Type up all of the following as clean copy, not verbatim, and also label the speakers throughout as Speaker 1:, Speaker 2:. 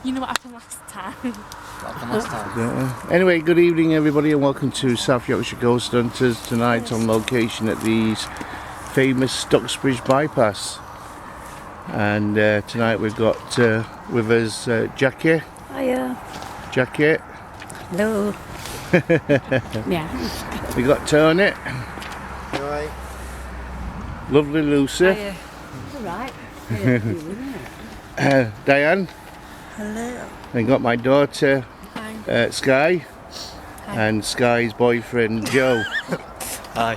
Speaker 1: You know what happened last time?
Speaker 2: Anyway, good evening everybody and welcome to South Yorkshire Ghost Hunters. Tonight on location at the famous Stocksbridge Bypass. And tonight we've got with us Jackie.
Speaker 3: Hiya.
Speaker 2: Jackie.
Speaker 3: Hello. Yeah.
Speaker 2: We got Tony.
Speaker 4: Right.
Speaker 2: Lovely Lucy.
Speaker 3: Hiya. Alright.
Speaker 2: Diane.
Speaker 3: Hello.
Speaker 2: And got my daughter
Speaker 1: Hi.
Speaker 2: Sky.
Speaker 1: Hi.
Speaker 2: And Sky's boyfriend Joe.
Speaker 4: Hi.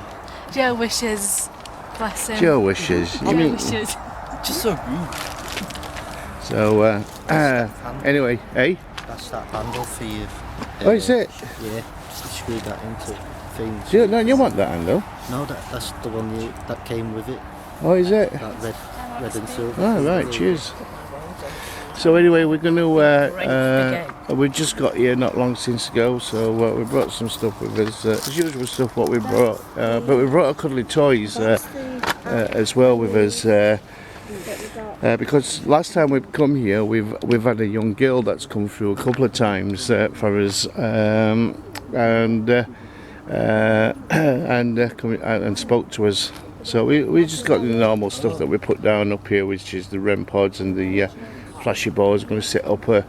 Speaker 1: Joe wishes. Bless him.
Speaker 2: Joe wishes.
Speaker 1: Joe wishes.
Speaker 4: Just so rude.
Speaker 2: So anyway, hey?
Speaker 4: That's that handle for you.
Speaker 2: Oh, is it?
Speaker 4: Yeah. Just screw that into things.
Speaker 2: No, you want that handle?
Speaker 4: No, that's the one that came with it.
Speaker 2: Oh, is it?
Speaker 4: That red and silver.
Speaker 2: Oh, right, cheers. So anyway, we're going to, we just got here not long since ago, so we brought some stuff with us, as usual stuff what we brought, but we brought our cuddly toys as well with us, because last time we've come here, we've had a young girl that's come through a couple of times for us, and spoke to us. So we just got the normal stuff that we put down up here, which is the REM pods and the flashy boards. We're going to set up a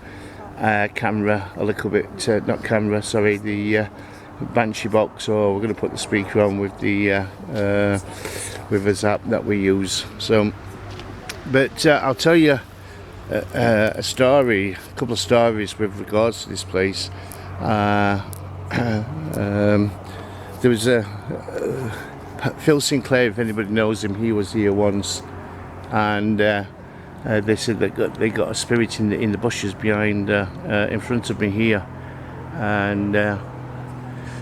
Speaker 2: camera a little bit, not camera, sorry, the Banshee box, or we're going to put the speaker on with the with a Zap that we use. So, but I'll tell you a couple of stories with regards to this place. There was Phil Sinclair, if anybody knows him, he was here once, and they said they got a spirit in the bushes behind, in front of me here, and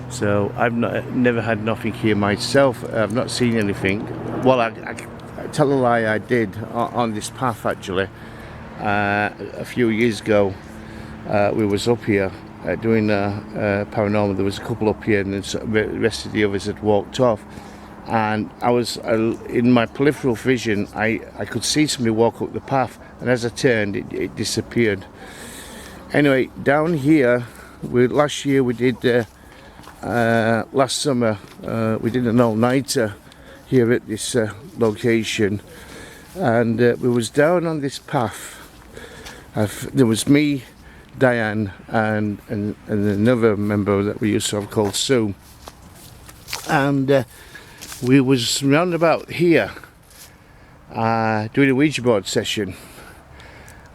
Speaker 2: so I've never had nothing here myself. I've not seen anything. Well, I tell a lie, I did on this path actually. A few years ago, we was up here doing paranormal. There was a couple up here, and then the rest of the others had walked off. And I was in my peripheral vision, I could see somebody walk up the path, and as I turned, it disappeared. Anyway, down here, last year we did, last summer, we did an all-nighter here at this location, and we was down on this path. There was me, Diane, and another member that we used to have called Sue, and we was round about here doing a Ouija board session,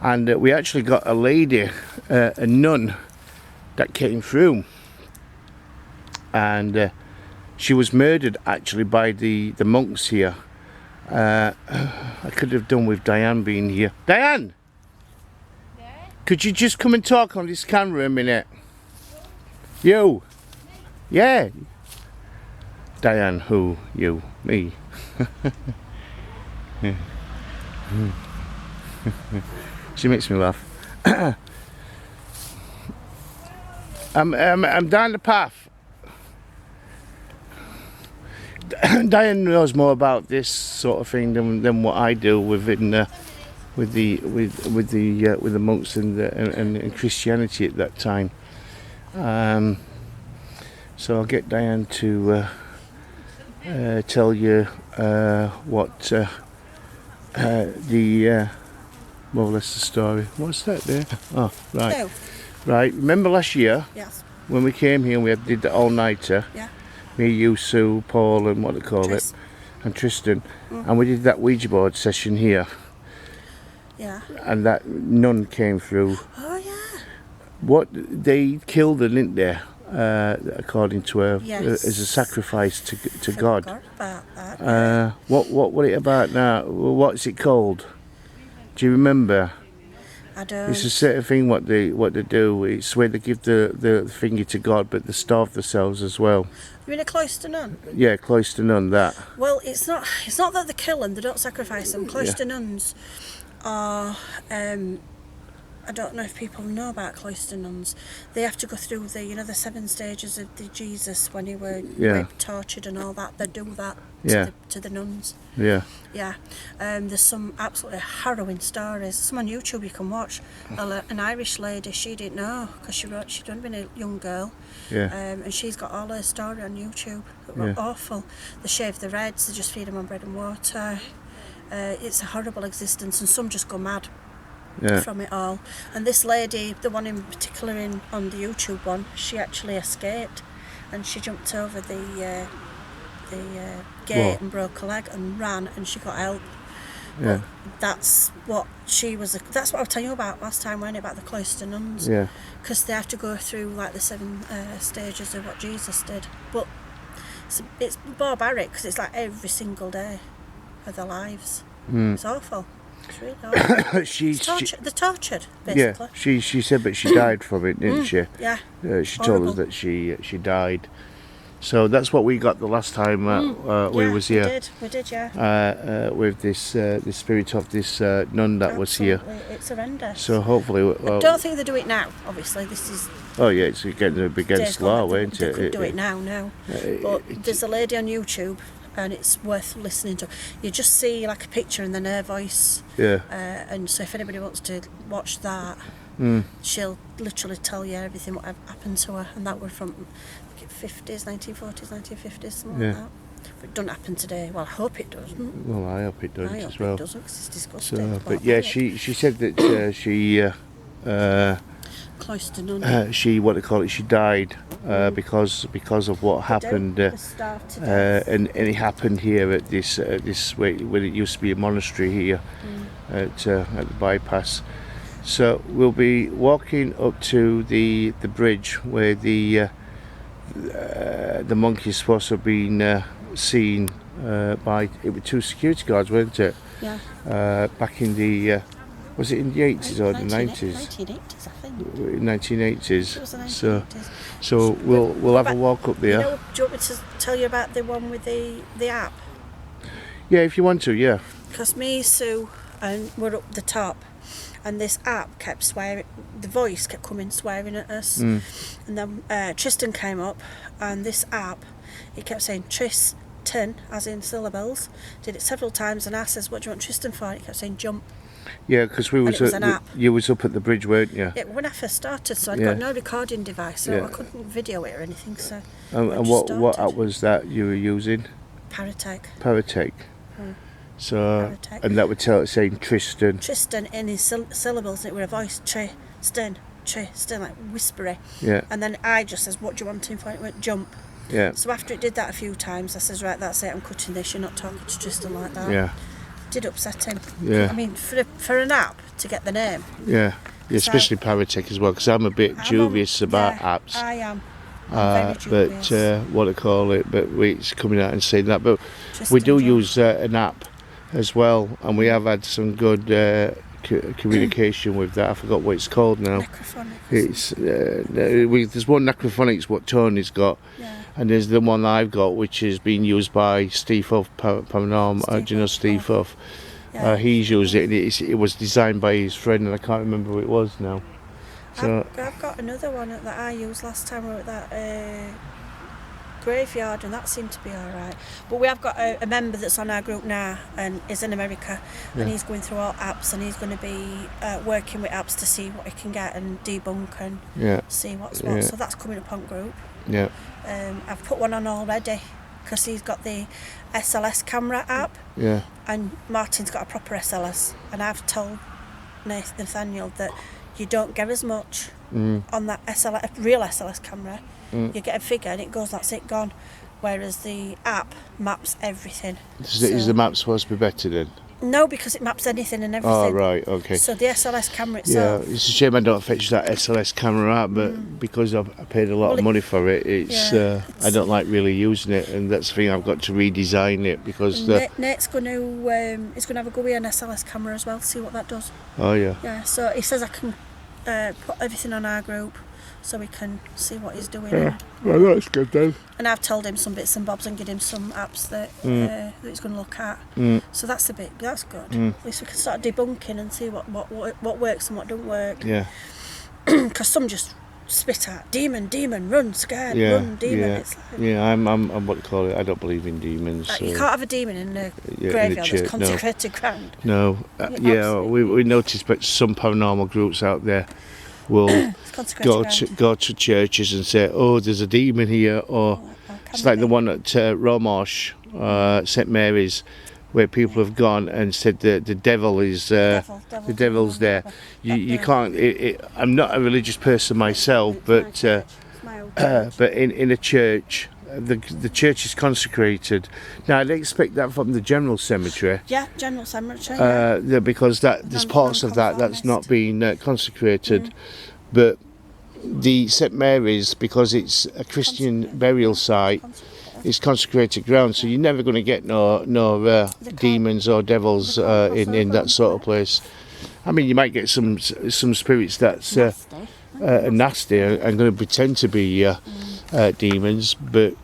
Speaker 2: and we actually got a lady, a nun, that came through, and she was murdered actually by the monks here. I could have done with Diane being here. Diane! Yeah? Could you just come and talk on this camera a minute? You? Yeah. Diane, who? You? Me? She makes me laugh. I'm down the path. Diane knows more about this sort of thing than what I do with the monks and Christianity at that time. So I'll get Diane to tell you what well, that's the story. What's that there? Oh, right.
Speaker 3: Hello.
Speaker 2: Right. Remember last year?
Speaker 3: Yes.
Speaker 2: When we came here and we did the all-nighter?
Speaker 3: Yeah.
Speaker 2: Me, you, Sue, Paul, and what they call
Speaker 3: Tris.
Speaker 2: it, and Tristan, and we did that Ouija board session here.
Speaker 3: Yeah.
Speaker 2: And that nun came through.
Speaker 3: Oh yeah.
Speaker 2: What they killed her, didn't they? According to her,
Speaker 3: Yes.
Speaker 2: as a sacrifice to God.
Speaker 3: Forgot about that.
Speaker 2: What was it about now? What's it called? Do you remember?
Speaker 3: I don't.
Speaker 2: It's a certain thing what they do. It's where they give the finger to God, but they starve themselves as well.
Speaker 3: You mean a cloister nun?
Speaker 2: Yeah, cloister nun. That.
Speaker 3: Well, it's not that they kill them. They don't sacrifice them. Cloister nuns are I don't know if people know about cloister nuns. They have to go through the, the 7 stages of the Jesus when he were raped, tortured and all that. They do that to the nuns.
Speaker 2: Yeah.
Speaker 3: Yeah. There's some absolutely harrowing stories. Some on YouTube you can watch. An Irish lady, she didn't know because she'd only been a young girl.
Speaker 2: Yeah.
Speaker 3: And she's got all her story on YouTube. It was awful. They shave their heads, they just feed them on bread and water. It's a horrible existence, and some just go mad from it all. And this lady, the one in particular on the YouTube one, she actually escaped, and she jumped over the gate and broke her leg and ran, and she got help.
Speaker 2: Yeah.
Speaker 3: But that's what she was. That's what I was telling you about last time, wasn't it, about the cloister nuns?
Speaker 2: Yeah.
Speaker 3: Because they have to go through like the 7 stages of what Jesus did. But it's barbaric because it's like every single day of their lives. It's awful. It's really awful. They're tortured, basically.
Speaker 2: Yeah, she said that she died from it, didn't she?
Speaker 3: Yeah.
Speaker 2: She told us that she died. So that's what we got the last time we was here.
Speaker 3: We did, yeah.
Speaker 2: With this the spirit of this nun that was here.
Speaker 3: It's horrendous.
Speaker 2: So hopefully...
Speaker 3: I don't think they do it now, obviously. This is...
Speaker 2: Oh yeah, it's against law, isn't it?
Speaker 3: They could do it now, no. But there's a lady on YouTube, and it's worth listening to. You just see like a picture and then her voice. Yeah. And so if anybody wants to watch that, she'll literally tell you everything what happened to her, and that were from the 50s, 1940s, 1950s, something like that. But it doesn't happen today. Well, I hope it doesn't.
Speaker 2: Well, I hope it doesn't as well.
Speaker 3: I hope it doesn't, because it's disgusting.
Speaker 2: So, but yeah, she said that she...
Speaker 3: cloister nun.
Speaker 2: She died because of what happened, and it happened here at this where it used to be a monastery here at the bypass. So we'll be walking up to the bridge where the monk is supposed to have been seen by 2 security guards, weren't it?
Speaker 3: Yeah.
Speaker 2: Back in the was it in the 80s or the 90s?
Speaker 3: 1980s, I think.
Speaker 2: 1980s.
Speaker 3: It was the 1980s.
Speaker 2: So we'll have a walk up there.
Speaker 3: Do you want me to tell you about the one with the app?
Speaker 2: Yeah, if you want to, yeah.
Speaker 3: Because me, Sue, and we're up the top, and this app kept swearing. The voice kept coming swearing at us, and then Tristan came up, and this app, it kept saying Tristan, as in syllables. Did it several times, and I says, "What do you want Tristan for?" And it kept saying jump.
Speaker 2: Yeah, because you was up at the bridge, weren't you?
Speaker 3: Yeah, when I first started, so I'd got no recording device, so I couldn't video it or anything. So.
Speaker 2: And what app was that you were using? Paratech. So Paratech. And that would saying Tristan.
Speaker 3: Tristan in his syllables, and it were a voice Tristan, like whispery. Yeah. And then I just says, "What do you want him for?" It went jump. Yeah. So after it did that a few times, I says, "Right, that's it. I'm cutting this. You're not talking to Tristan like that." Yeah. Did upset him. Yeah. I mean, for an app to get the name.
Speaker 2: Yeah. Especially Paratech as well, because I'm a bit dubious about apps.
Speaker 3: I am. But
Speaker 2: it's coming out and saying that. But we do use an app as well, and we have had some good communication with that. I forgot what it's called now. It's there's one Necrophonics what Tony's got, and there's the one I've got which is being used by Steve Huff, Paranormal. Do you know Steve Huff? He's used it, and it was designed by his friend, and I can't remember who it was now. So
Speaker 3: I've got another one that I used last time. We were at that graveyard, and that seemed to be all right. But we have got a member that's on our group now, and is in America, and he's going through all apps, and he's going to be working with apps to see what he can get and debunk and see what's what. So that's coming up on group. Yeah. I've put one on already because he's got the SLS camera app. Yeah. And Martin's got a proper SLS, and I've told Nathaniel that you don't get as much on that real SLS camera. You get a figure and it goes, that's it, gone. Whereas the app maps everything.
Speaker 2: Is the map supposed to be better then?
Speaker 3: No, because it maps anything and everything.
Speaker 2: Oh, right, okay.
Speaker 3: So the SLS camera itself...
Speaker 2: Yeah, it's a shame I don't fetch that SLS camera out, but because I paid a lot of money for it, I don't like really using it, and that's the thing, I've got to redesign it because...
Speaker 3: Nate's going to he's going to have a go with an SLS camera as well to see what that does.
Speaker 2: Oh, yeah.
Speaker 3: Yeah, so he says I can put everything on our group, so we can see what he's doing.
Speaker 2: Yeah. Well, that's good then.
Speaker 3: And I've told him some bits and bobs and give him some apps that that he's going to look at. So that's good. At least we can start debunking and see what works and what don't work.
Speaker 2: Yeah.
Speaker 3: Because some just spit out demon, run, scared, run, demon.
Speaker 2: Yeah.
Speaker 3: It's like,
Speaker 2: I'm what do you call it? I don't believe in demons.
Speaker 3: you
Speaker 2: So.
Speaker 3: can't have a demon in a
Speaker 2: in
Speaker 3: graveyard
Speaker 2: a church,
Speaker 3: that's consecrated ground.
Speaker 2: No. We noticed, but some paranormal groups out there will go to churches and say, "Oh, there's a demon here," or it's like the one at Romosh, St Mary's, where people have gone and said the devil is the devil's there. You can't. I'm not a religious person myself, but in a church, the church is consecrated. Now I'd expect that from the general cemetery.
Speaker 3: Yeah, general cemetery.
Speaker 2: Because there's parts of that's not been consecrated, but the St Mary's, because it's a Christian burial site, it's consecrated ground, so you're never going to get no demons or devils in that sort of place. I mean, you might get some spirits that's nasty and going to pretend to be demons, but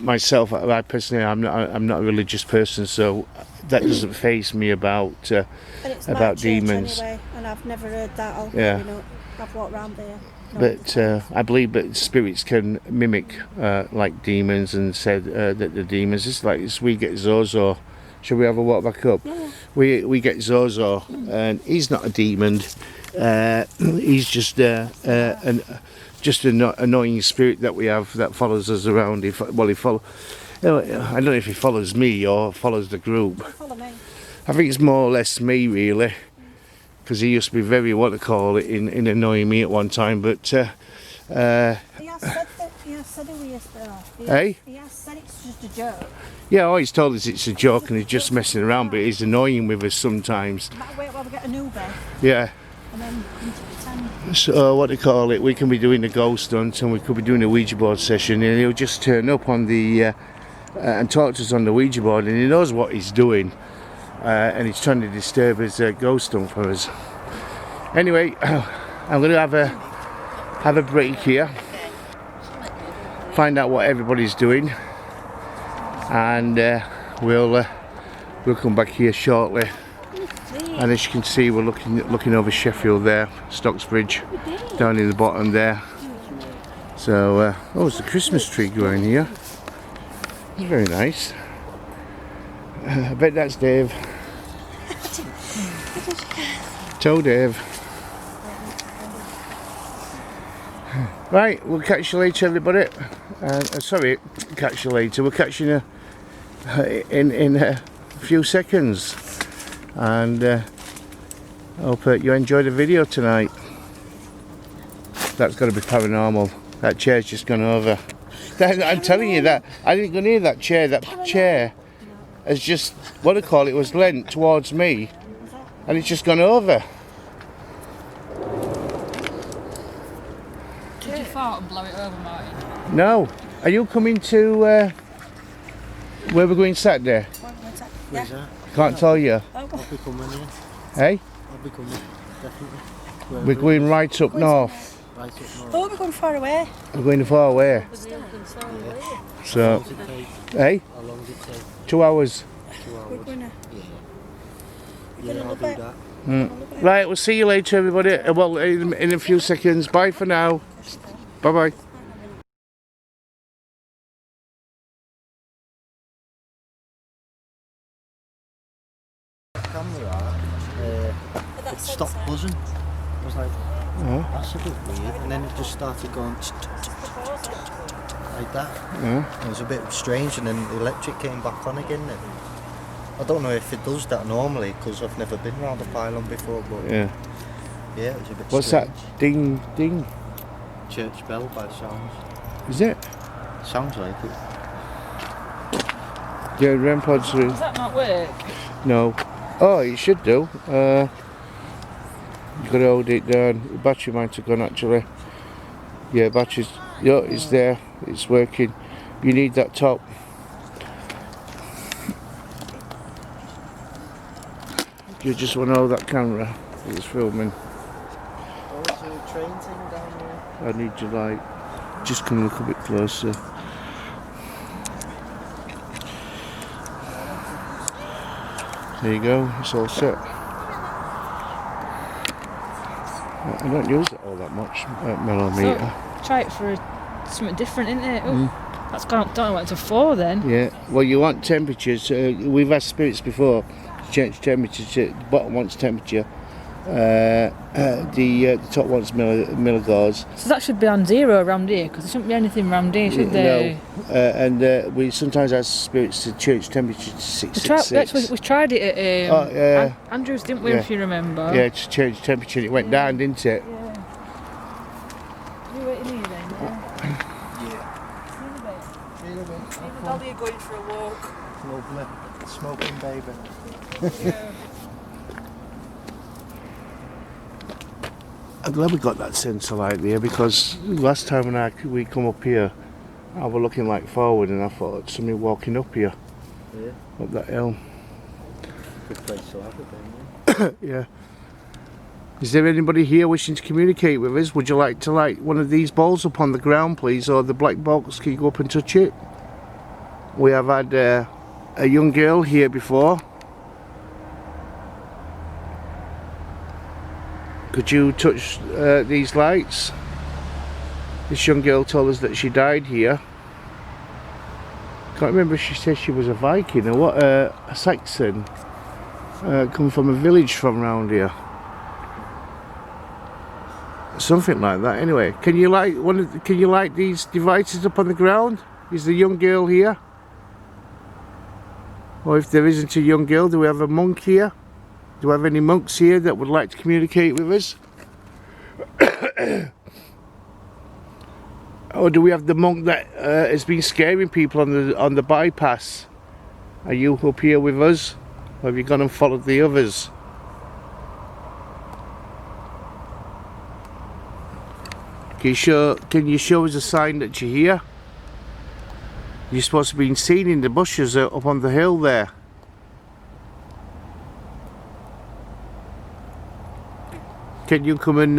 Speaker 2: myself, I personally, I'm not a religious person, so that doesn't faze me about demons.
Speaker 3: Anyway, and I've never heard that. I've walked around there.
Speaker 2: But I believe that spirits can mimic like demons, and said that the demons, it's like we get Zozo. Shall we have a walk back up?
Speaker 3: Yeah.
Speaker 2: We get Zozo, and he's not a demon. He's just an annoying spirit that we have that follows us around. I don't know if he follows me or follows the group.
Speaker 3: Follow me.
Speaker 2: I think it's more or less me, really. Because he used to be very, what to call it, in annoying me at one time, but
Speaker 3: He has said who he is though.
Speaker 2: Hey?
Speaker 3: He has said it's just a joke.
Speaker 2: Yeah, always told us it's a joke and he's just messing around, but he's annoying with us sometimes.
Speaker 3: Might wait while we get an Uber
Speaker 2: Yeah.
Speaker 3: and then come to pretend.
Speaker 2: So what do you call it? We can be doing a ghost hunt and we could be doing a Ouija board session, and he'll just turn up on the and talk to us on the Ouija board, and he knows what he's doing. And he's trying to disturb his ghost hunt for us. Anyway, I'm going to have a break here, find out what everybody's doing, and we'll come back here shortly. And as you can see, we're looking over Sheffield there, Stocksbridge, down in the bottom there. So, there's a Christmas tree growing here. It's very nice. I bet that's Dave. Tell Dave. Right, we'll catch you later, everybody. Sorry, catch you later. We'll catch you in a few seconds. And I hope you enjoyed the video tonight. That's got to be paranormal. That chair's just gone over. I'm telling you that. I didn't go near that chair. That chair has just, what do you call it, was leant towards me. And it's just gone over.
Speaker 1: Did you fart and blow it over, Martin?
Speaker 2: No. Are you coming to where we're going Saturday?
Speaker 4: Where's that?
Speaker 2: Can't tell you.
Speaker 4: I'll be coming here.
Speaker 2: Hey?
Speaker 4: I'll be coming, definitely.
Speaker 2: We're going right up north.
Speaker 4: Right up north.
Speaker 3: Oh, we're going far away.
Speaker 2: We're going far away. So,
Speaker 4: How long does it take?
Speaker 2: hey?
Speaker 4: How long does it take?
Speaker 2: 2 hours.
Speaker 4: 2 hours.
Speaker 3: We're going to.
Speaker 4: Yeah, I'll do that.
Speaker 2: Right, we'll see you later, everybody. Well, in a few seconds. Bye for now. Bye bye.
Speaker 4: Camera, it stopped buzzing. I was like, that's a bit weird. And then it just started going like that. It was a bit strange, and then the electric came back on again. And I don't know if it does that normally, because I've never been round a pylon before, but
Speaker 2: Yeah.
Speaker 4: yeah, it was a bit
Speaker 2: What's
Speaker 4: strange.
Speaker 2: that? Ding, ding.
Speaker 4: Church bell by the sounds.
Speaker 2: Is it?
Speaker 4: Sounds like it.
Speaker 2: Yeah, REM pods are...
Speaker 1: Does that not work?
Speaker 2: No. Oh, it should do. You've got to hold it down. The battery might have gone, actually. Yeah, battery's... Yeah, it's there. It's working. You need that top. You just want to hold that camera. It's filming.
Speaker 4: train thing down here.
Speaker 2: I need to like just come a little bit closer. There you go, it's all set. I don't use it all that much, millimetre.
Speaker 1: So, try it for something different, isn't it? Oh, that's gone up, don't know what to 4 then.
Speaker 2: Yeah, well you want temperatures, we've had spirits before, change temperature, the bottom wants temperature, the top wants milligauss.
Speaker 1: So that should be on 0 around here, because there shouldn't be anything around here, should there?
Speaker 2: No, and we sometimes ask spirits to change temperature to 666.
Speaker 1: We tried it at Andrews, didn't we,
Speaker 2: yeah.
Speaker 1: if you remember?
Speaker 2: Yeah, to change temperature, and it went down, didn't it?
Speaker 1: Yeah. You waiting here then?
Speaker 3: Dolly, you're going for a walk.
Speaker 4: Lovely. Smoking baby.
Speaker 2: I'm glad we got that sensor light there, because last time when we come up here, I was looking like forward and I thought somebody walking up here,
Speaker 4: Yeah.
Speaker 2: up that hill.
Speaker 4: Good place to have it then,
Speaker 2: Yeah. Is there anybody here wishing to communicate with us? Would you like to light one of these balls up on the ground, please, or the black box? Can you go up and touch it? We have had a young girl here before. Could you touch these lights? This young girl told us that she died here. Can't remember if she said she was a Viking or what, a Saxon. Come from a village from round here. Something like that. Anyway, can you light these devices up on the ground? Is the young girl here? Or if there isn't a young girl, do we have a monk here? Do we have any monks here that would like to communicate with us? Or do we have the monk that has been scaring people on the bypass? Are you up here with us? Or have you gone and followed the others? Can you show us a sign that you're here? You're supposed to be seen in the bushes up on the hill there. Can you come and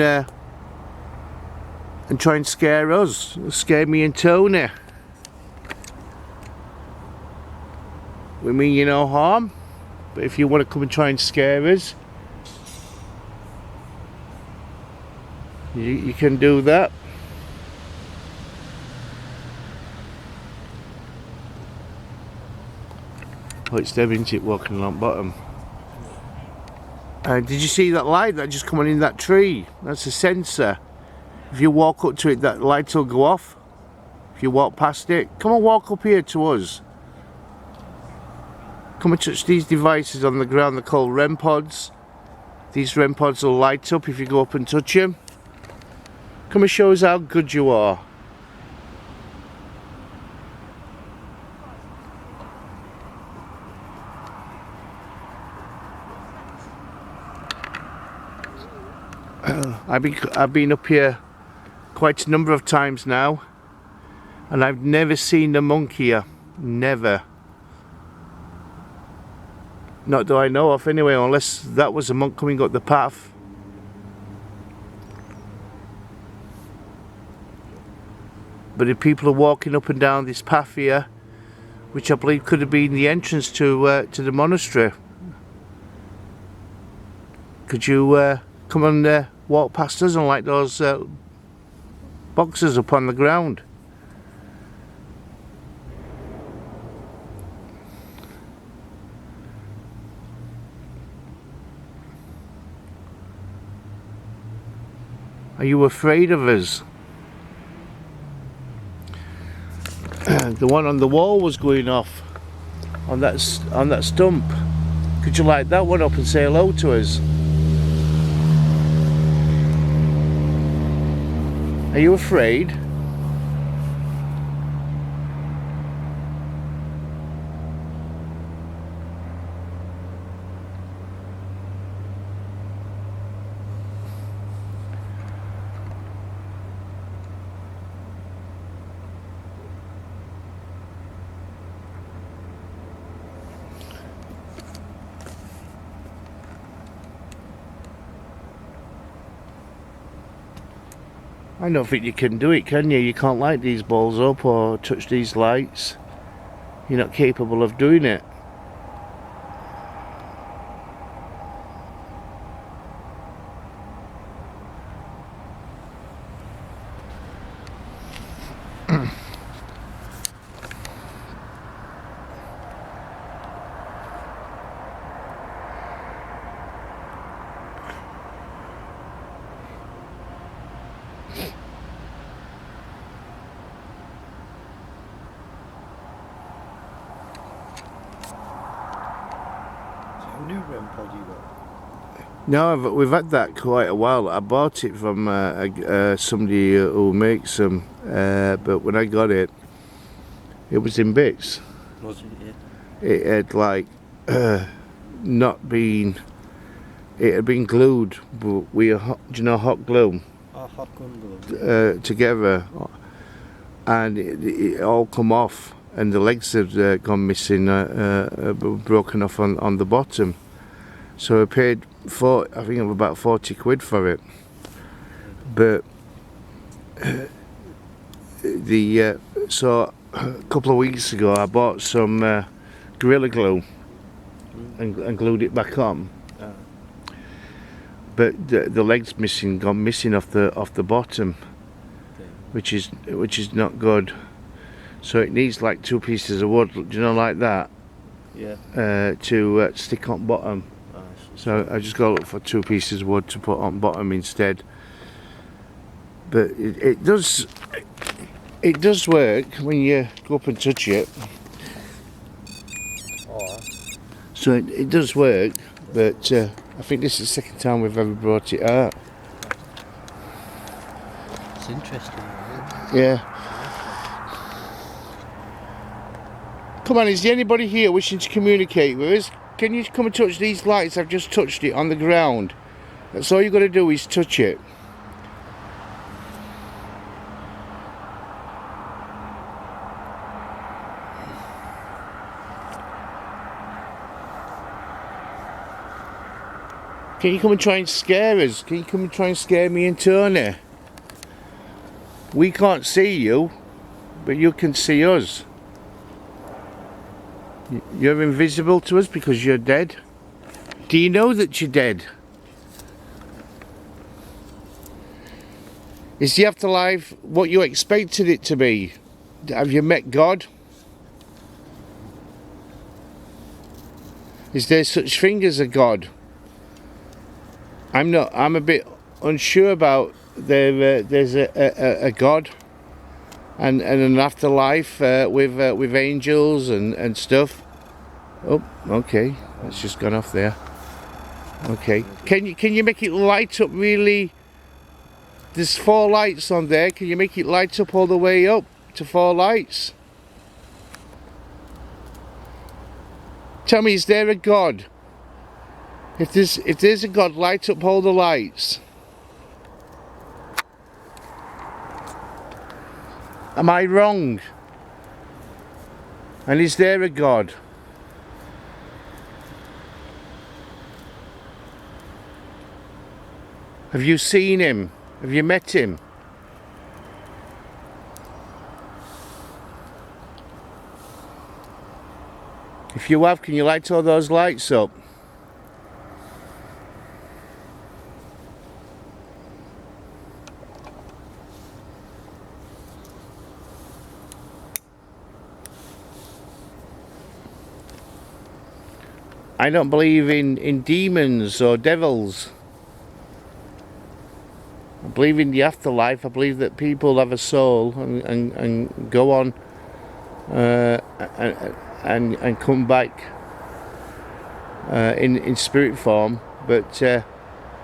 Speaker 2: try and scare us? Scare me and Tony. We mean you no harm, but if you want to come and try and scare us, you can do that. Oh, it's them, isn't it, walking along bottom? Did you see that light that just come on in that tree? That's a sensor. If you walk up to it, that light will go off. If you walk past it, come and walk up here to us. Come and touch these devices on the ground. They're called REM pods. These REM pods will light up if you go up and touch them. Come and show us how good you are. I've been up here quite a number of times now, and I've never seen a monk here. Never. Not that I know of anyway, unless that was a monk coming up the path. But if people are walking up and down this path here, which I believe could have been the entrance to the monastery, could you come and walk past us and light those boxes up on the ground? Are you afraid of us? The one on the wall was going off on that stump. Could you light that one up and say hello to us? Are you afraid? I don't think you can do it, can you? You can't light these balls up or touch these lights. You're not capable of doing it.
Speaker 4: New REM pod you got?
Speaker 2: No, we've had that quite a while. I bought it from somebody who makes them, but when I got it, it was in bits.
Speaker 4: Was it? Yeah.
Speaker 2: It had like not been. It had been glued, but do you know hot glue?
Speaker 4: Oh, hot gun glue.
Speaker 2: Together, and it all come off, and the legs had gone missing, broken off on the bottom. So I paid I think about 40 quid for it. But so a couple of weeks ago I bought some Gorilla Glue and glued it back on. But the legs gone missing off the bottom, which is not good. So it needs like 2 pieces of wood, do you know, like that?
Speaker 4: Yeah.
Speaker 2: To stick on bottom. So I just got to look for 2 pieces of wood to put on bottom instead. But it does work when you go up and touch it. So it does work, but I think this is the second time we've ever brought it out.
Speaker 4: It's interesting.
Speaker 2: Yeah. Come on, is there anybody here wishing to communicate with us? Can you come and touch these lights? I've just touched it on the ground. That's all you've got to do is touch it. Can you come and try and scare us? Can you come and try and scare me and Tony? We can't see you, but you can see us. You're invisible to us because you're dead. Do you know that you're dead? Is the afterlife what you expected it to be? Have you met God? Is there such thing as a God? I'm a bit unsure about there's a God and an afterlife with angels and stuff. Oh, okay, it's just gone off there. Okay, can you make it light up really? There's 4 lights on there. Can you make it light up all the way up to 4 lights? Tell me, is there a God? If there's a God, light up all the lights. Am I wrong? And is there a God? Have you seen him? Have you met him? If you have, can you light all those lights up? I don't believe in demons or devils. I believe in the afterlife. I believe that people have a soul and go on and come back in spirit form. But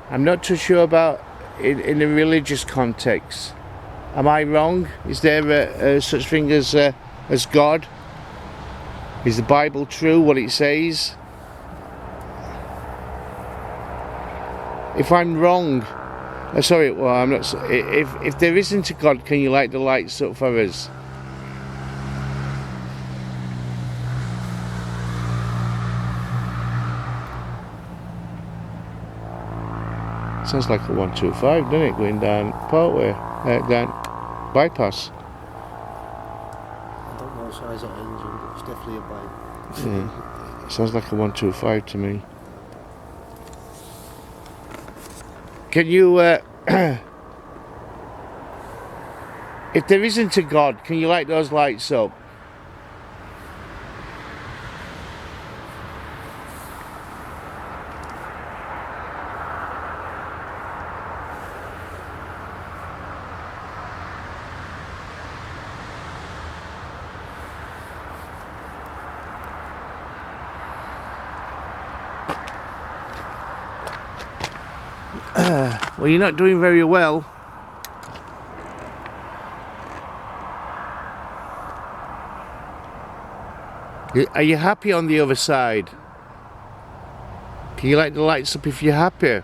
Speaker 2: I'm not too sure about in a religious context. Am I wrong? Is there such thing as God? Is the Bible true, what it says? If I'm wrong, sorry, well, I'm not. If there isn't a God, can you light the lights up for us? Sounds like a 125, doesn't it? Going down Portway. down bypass.
Speaker 4: I don't know the size of the engine, but it's definitely a bike.
Speaker 2: Yeah. Sounds like a 125 to me. Can you, if there isn't a God, can you light those lights up? Well, you're not doing very well. Are you happy on the other side? Can you light the lights up if you're happy?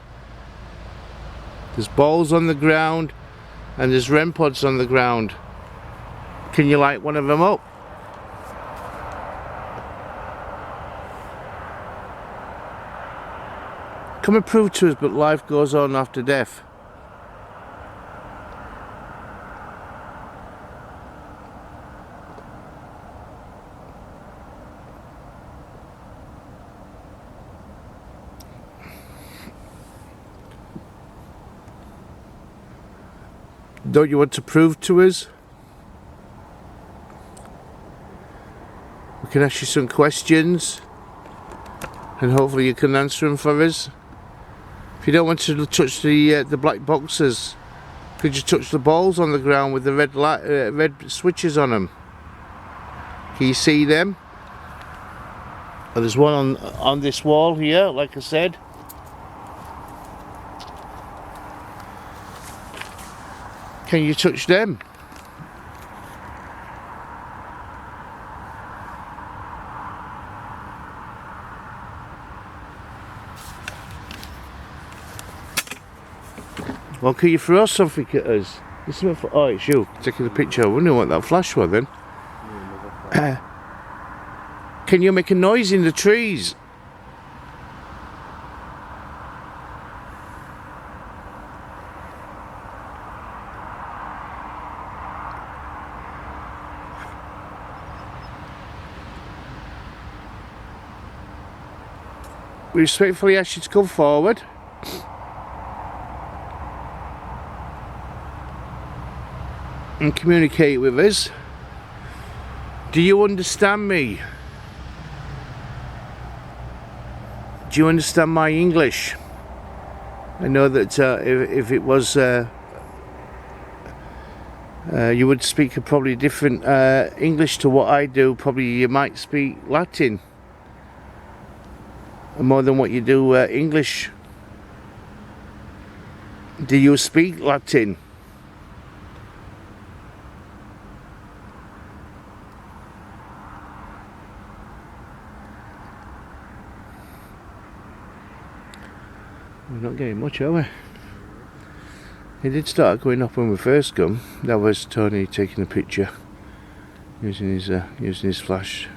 Speaker 2: There's balls on the ground and there's REM pods on the ground. Can you light one of them up? Come and prove to us that life goes on after death. Don't you want to prove to us? We can ask you some questions and hopefully you can answer them for us. If you don't want to touch the black boxes, could you touch the balls on the ground with the red switches on them? Can you see them? Oh, there's one on this wall here, like I said. Can you touch them? Well, can you throw something at us? Oh, it's you taking the picture. I wonder what that flash was then. Can you make a noise in the trees? We respectfully ask you to come forward. And communicate with us. Do you understand me? Do you understand my English? I know that if it was you would speak a probably different English to what I do. Probably you might speak Latin more than what you do English. Do you speak Latin? We're not getting much, are we? It did start going up when we first come. That was Tony taking a picture using his flash.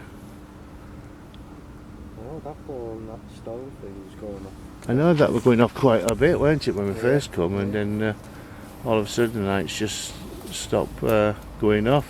Speaker 4: Oh, that ball and that stone thing was going off.
Speaker 2: I know that was going off quite a bit, weren't it, when we first come, and then all of a sudden the lights just stopped going off.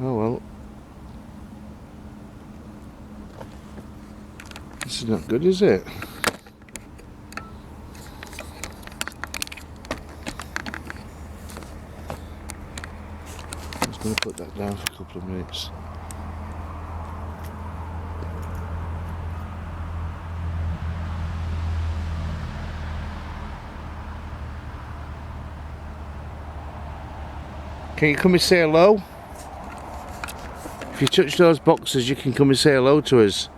Speaker 2: Oh well, this is not good, is it? I'm just going to put that down for a couple of minutes. Can you come and say hello? If you touch those boxes, you can come and say hello to us.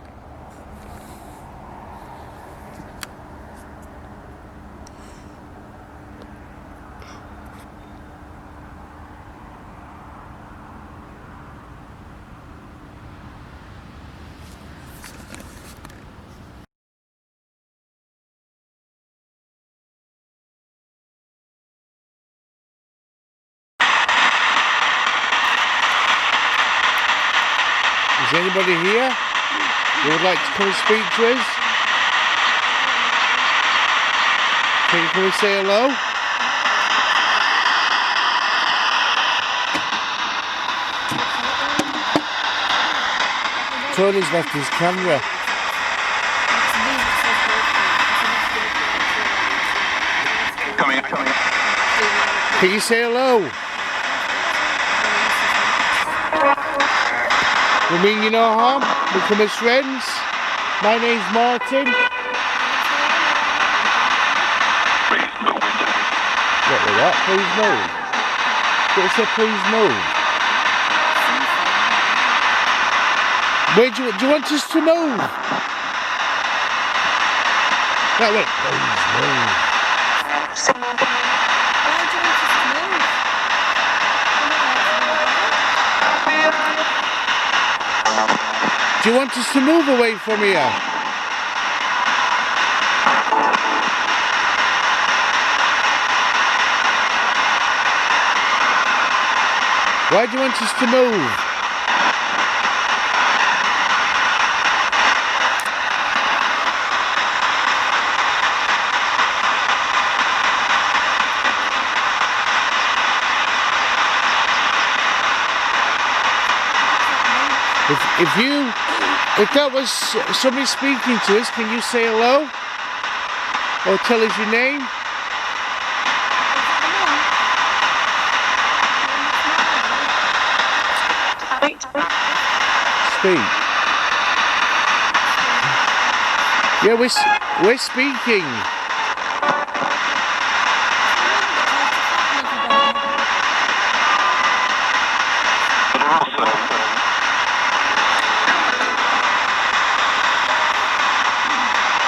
Speaker 2: there anybody here who would like to come and speak to us? Can you come and say hello? Tony's left his camera. Can you say hello? We mean you no harm. We come as friends. My name's Martin. What was that? Please move. Did it say please move? Where do you want us to move? That way. Please move. Do you want us to move away from here? Why do you want us to move? If that was somebody speaking to us, can you say hello? Or tell us your name? Speak. Yeah, we're speaking.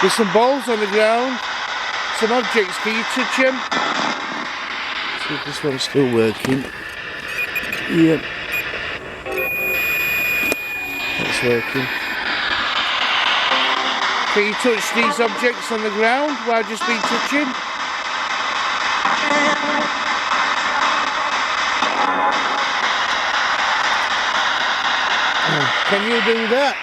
Speaker 2: There's some balls on the ground, some objects. Can you touch them? See if this one's still working. Yep. That's working. Can you touch these objects on the ground where I've just been touching? Can you do that?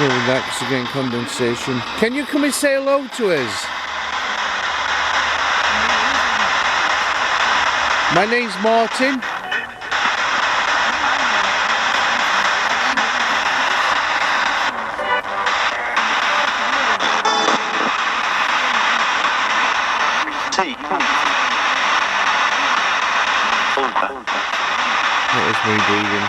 Speaker 2: Moving that because we're getting condensation. Can you come and say hello to us? My name's Martin. That was me breathing.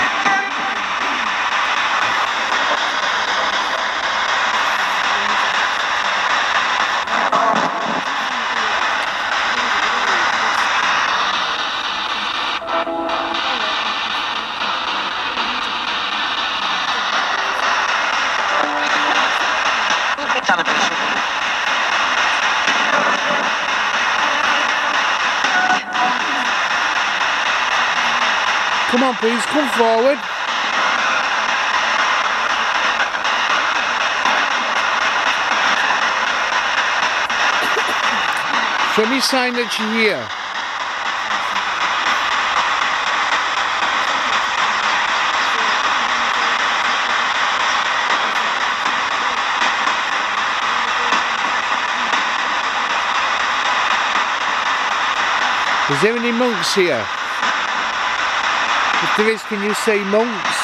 Speaker 2: Come on, please, come forward. Show me a sign that you're here. Is there any monks here? If there is, can you say monks?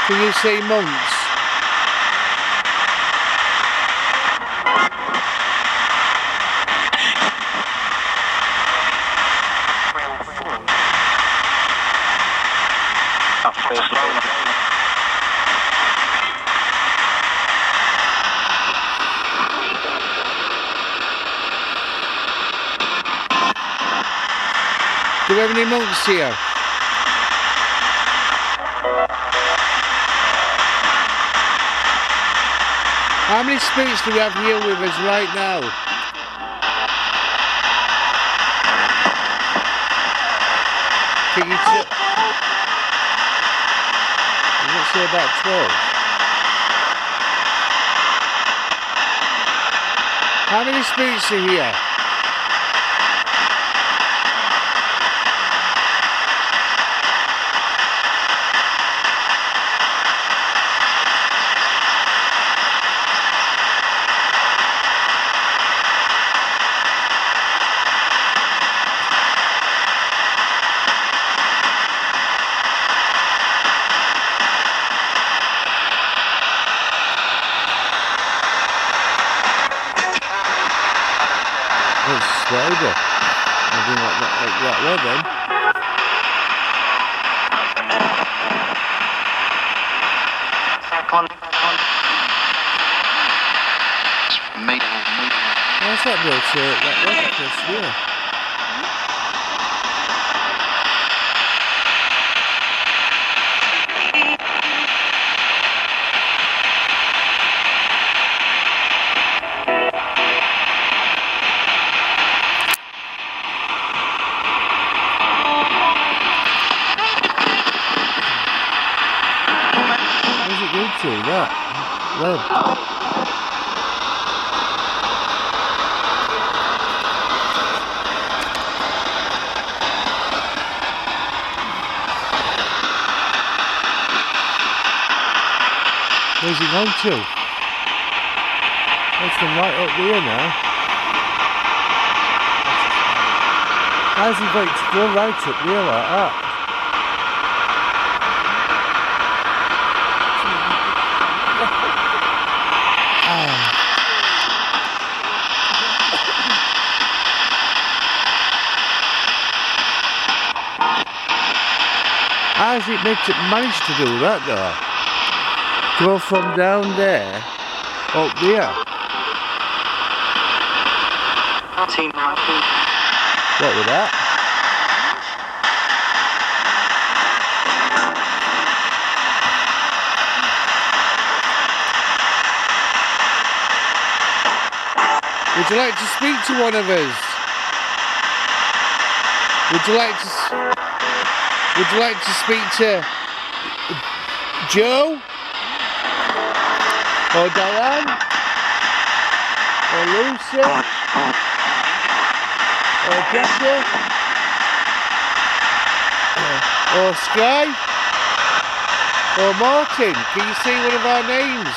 Speaker 2: Can you say monks? Do we have any monks here? How many spirits do we have here with us right now? Can you let's say about 12. How many spirits are here? It's louder. I think like that way then. How's that built that way across here? That red. Where's he going to? That's them right up there now. How's he going to go right up there like that? How has it managed to do that though? Go from down there up there. What was that? Would you like to speak to one of us? Would you like to speak to Joe? Or Diane? Or Lucy? Or Jackie? Or Sky? Or Martin? Can you see one of our names?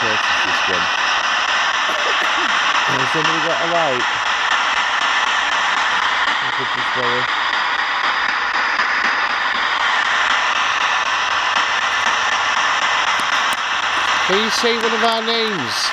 Speaker 2: This one. Has somebody got a light? I could just borrow. Can you say one of our names?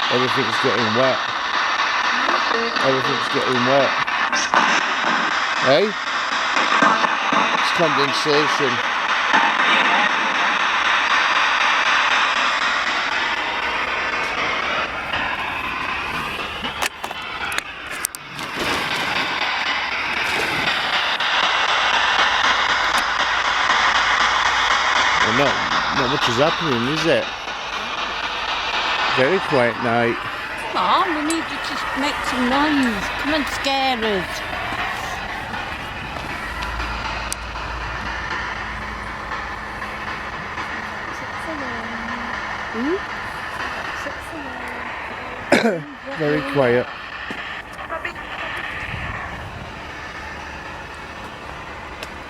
Speaker 2: Everything's getting wet. Everything's getting wet. Hey? It's condensation. Well, not much is happening, is it? Very quiet night.
Speaker 3: Come on, we need you to make some noise. Come and scare us.
Speaker 2: Very quiet.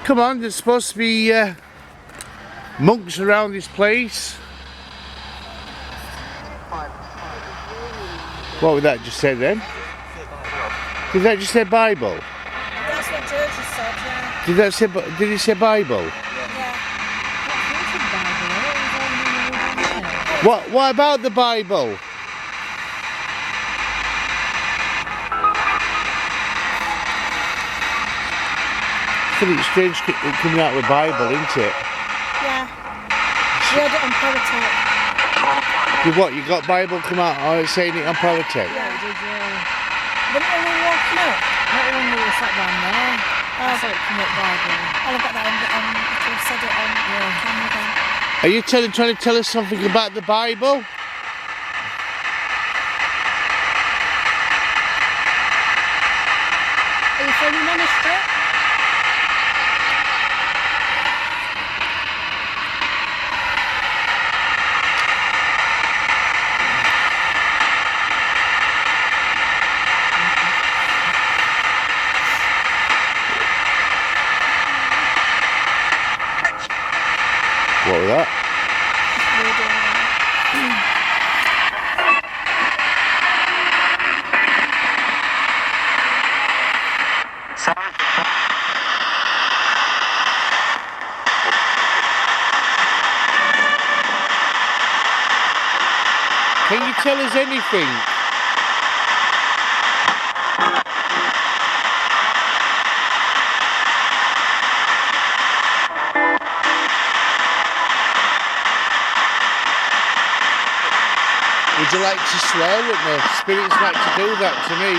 Speaker 2: Come on, there's supposed to be monks around this place. What would that just say then? Did that just say Bible?
Speaker 3: That's what George has said, yeah.
Speaker 2: Did that say? Did it say Bible?
Speaker 3: Yeah.
Speaker 2: What about the Bible? I think it's strange coming out with Bible, isn't it?
Speaker 3: Yeah. We had it on politics.
Speaker 2: What, you got Bible come out saying it on politics?
Speaker 1: Yeah, we did, yeah.
Speaker 3: But when we were walking up,
Speaker 1: Not when we were sat down there. I saw it come up Bible.
Speaker 3: I'll get that on, I could have said it on camera then.
Speaker 2: Are you trying to tell us something about the Bible?
Speaker 3: Are you filming ministry?
Speaker 2: What was that? Can you tell us anything? Would you like to swear at me? Spirits like to do that to me.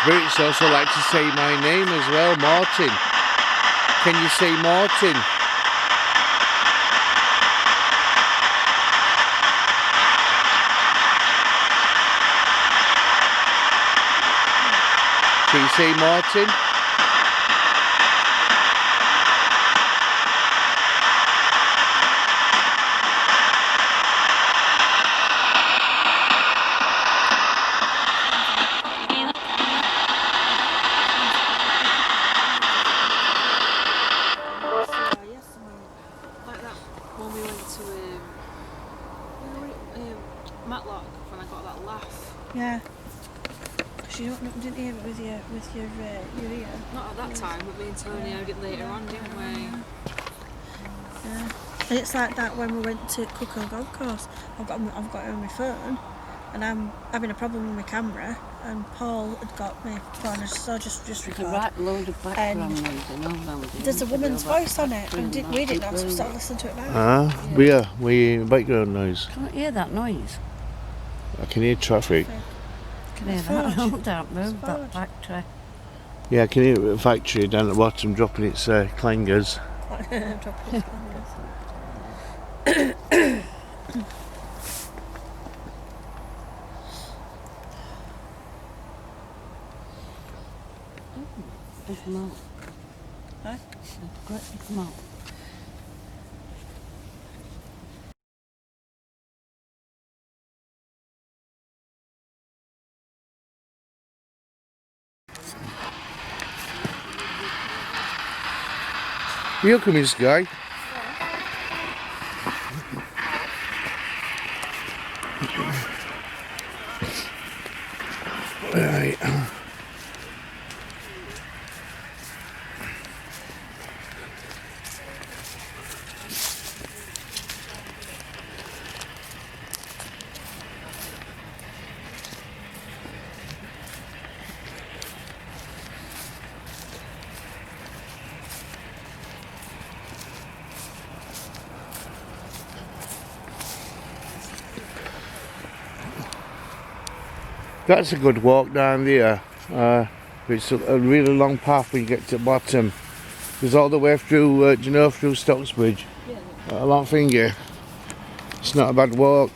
Speaker 2: Spirits also like to say my name as well, Martin. Can you say Martin? Can you say Martin?
Speaker 1: Like that when we went to Matlock when I got that laugh.
Speaker 3: Yeah. Because you didn't hear it with your ear.
Speaker 1: Not at that time, but me and Tony heard it later on, didn't we?
Speaker 3: Yeah. And it's like that when we went to Cuckoo Golf Course. I've got it on my phone, and I'm having a problem with my camera. And Paul had got my phone, so I just record.
Speaker 5: There's a right load of background noise and all that.
Speaker 3: There's a woman's voice on it, and we didn't know, so we started listening to it now.
Speaker 2: We background noise.
Speaker 5: Can't hear that noise.
Speaker 2: I can hear traffic.
Speaker 5: Can hear that? Oh, don't move, that factory.
Speaker 2: Yeah, I can hear the factory down at the bottom dropping its clangers.
Speaker 3: Dropping
Speaker 5: Big mouth.
Speaker 3: Huh?
Speaker 5: Great big mouth.
Speaker 2: You come in, Sky. Right. That's a good walk down there. It's a really long path when you get to the bottom. It's all the way through, do you know, through Stocksbridge. A long finger. It's not a bad walk.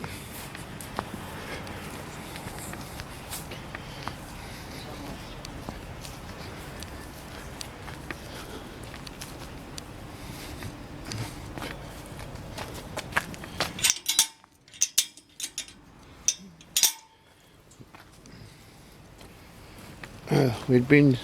Speaker 2: we'd been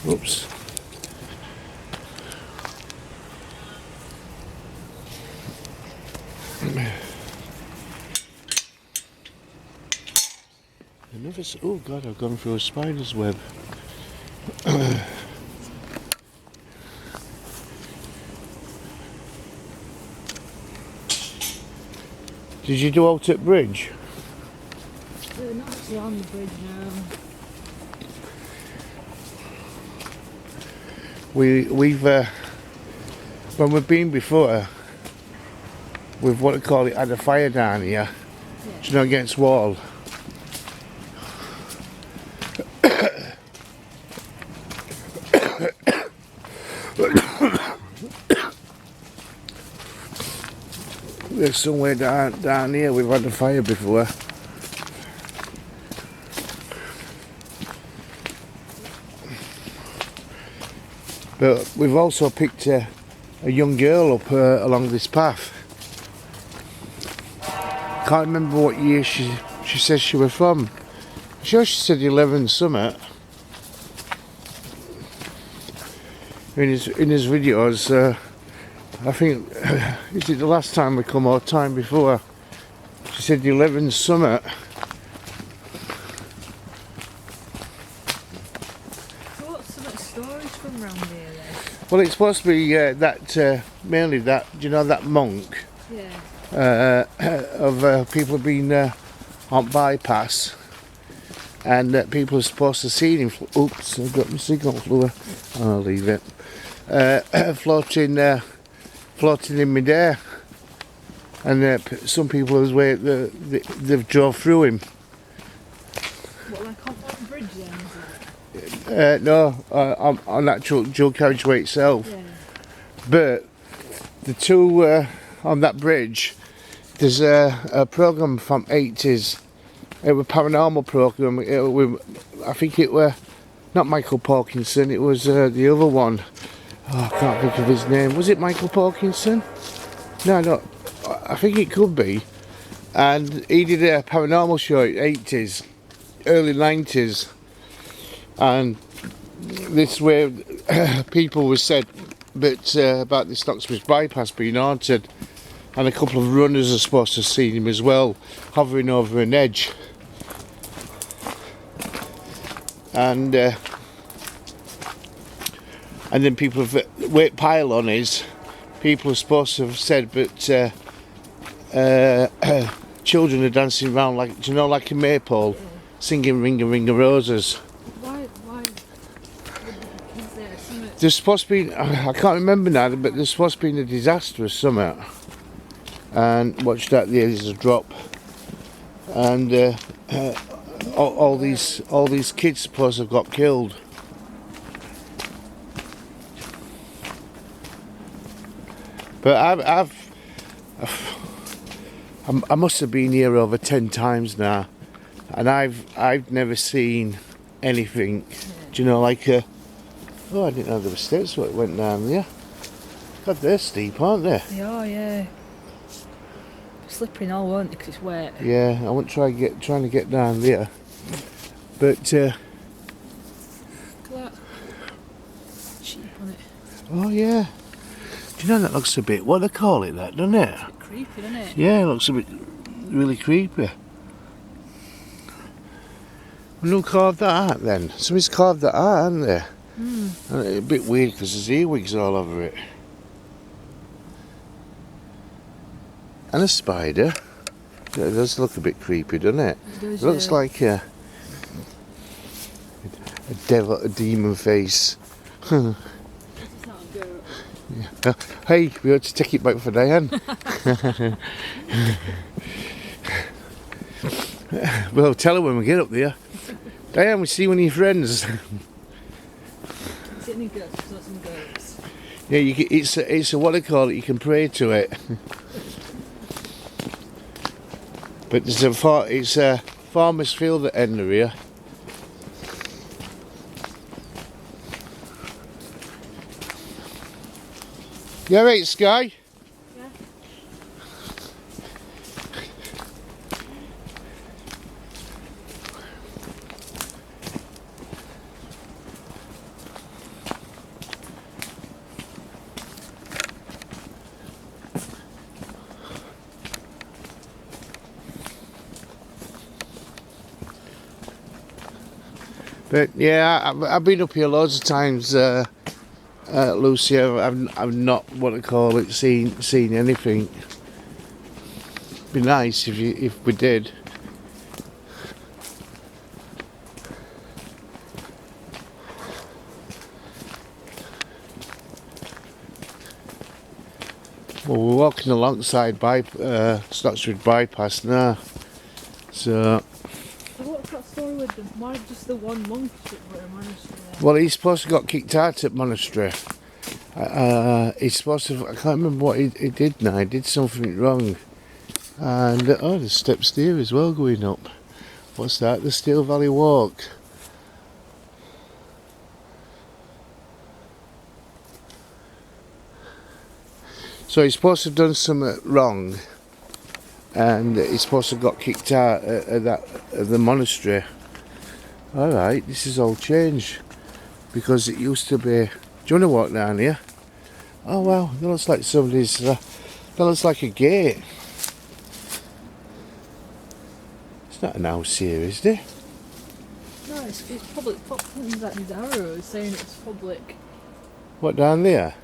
Speaker 2: oops. Oh God, I've gone through a spider's web. Did you do out at bridge?
Speaker 1: Not actually on the bridge now.
Speaker 2: We've when we've been before, we've what they call it, had a fire down here.
Speaker 1: Yeah.
Speaker 2: You know, against wall. There's somewhere down here we've had a fire before. But we've also picked a young girl up along this path. Can't remember what year she says she was from. I'm sure she said 11 summit. In his videos, I think, is it the last time we come or time before? She said 11 summit.
Speaker 1: So what's some of the stories from round here then?
Speaker 2: Well, it's supposed to be that, mainly that, do you know, that monk
Speaker 1: Yeah.
Speaker 2: of people being on bypass, and that people are supposed to see him. Oops, I've got my signal fluid. I'll leave it. Floating in midair, and some people as well they've drove through him.
Speaker 1: What, like on the bridge then, is it?
Speaker 2: No, on actual dual carriageway itself.
Speaker 1: Yeah.
Speaker 2: But the two on that bridge, there's a program from 80s. It was a paranormal program. I think it were not Michael Parkinson. It was the other one. Oh, I can't think of his name. Was it Michael Parkinson? No. I think it could be. And he did a paranormal show in the 80s, early 90s. And this way people were said about the Stocksbridge Bypass being haunted. And a couple of runners are supposed to have seen him as well, hovering over an edge. And then people have, where pylon is, people are supposed to have said that children are dancing around like, do you know, like a maypole, singing Ring a Ring of Roses.
Speaker 1: Why would the kids there?
Speaker 2: There's supposed to be, I can't remember now, but there's supposed to be a disaster or something. And watch that, there's a drop. And all these kids supposed to have got killed. But I must have been here over 10 times now, and I've never seen anything. Do you know, like I didn't know there were steps so it went down there. God, they're steep, aren't they?
Speaker 1: They are, yeah. Slippery and all, won't they, because it's wet.
Speaker 2: Yeah, I won't trying to get down there. But
Speaker 1: Look at that. Sheep on it.
Speaker 2: oh yeah. Do you know that looks a bit, what do they call it, that, doesn't it?
Speaker 1: It's a bit creepy, doesn't it?
Speaker 2: Yeah, it looks a bit really creepy. And who carved that out then? Somebody's carved that out, hasn't they? And it's a bit weird because there's earwigs all over it. And a spider. It does look a bit creepy, doesn't it?
Speaker 1: It
Speaker 2: Looks like a devil, a demon face.
Speaker 1: It's not a goat.
Speaker 2: Yeah. Hey, we ought to take it back for Diane. Well, tell her when we get up there. Diane, we see one of your friends.
Speaker 1: Is it any goats? There's some goats.
Speaker 2: Yeah, it's a what they call it. You can pray to it. But it's a farmer's field at the end of here. You alright, Sky?
Speaker 3: Yeah.
Speaker 2: But yeah, I've been up here loads of times, Lucy. I've not, what to call it, seen anything. Be nice if we did. Well, we're walking alongside Stocksbridge Bypass now, so.
Speaker 1: What's that story with them? Why just the one monk at a monastery there?
Speaker 2: Well, he's supposed to got kicked out at monastery. He's supposed to. I can't remember what he did now. He did something wrong. And oh, there's steps there as well going up. What's that? The Steel Valley Walk. So he's supposed to have done something wrong, and he's supposed to have got kicked out at the monastery. All right, this is all changed because it used to be. Do you want to walk down here? Oh wow, that looks like somebody's. That looks like a gate. It's not an house here, is it?
Speaker 1: No, it's public. Something's like these arrows saying it's public.
Speaker 2: What, down there?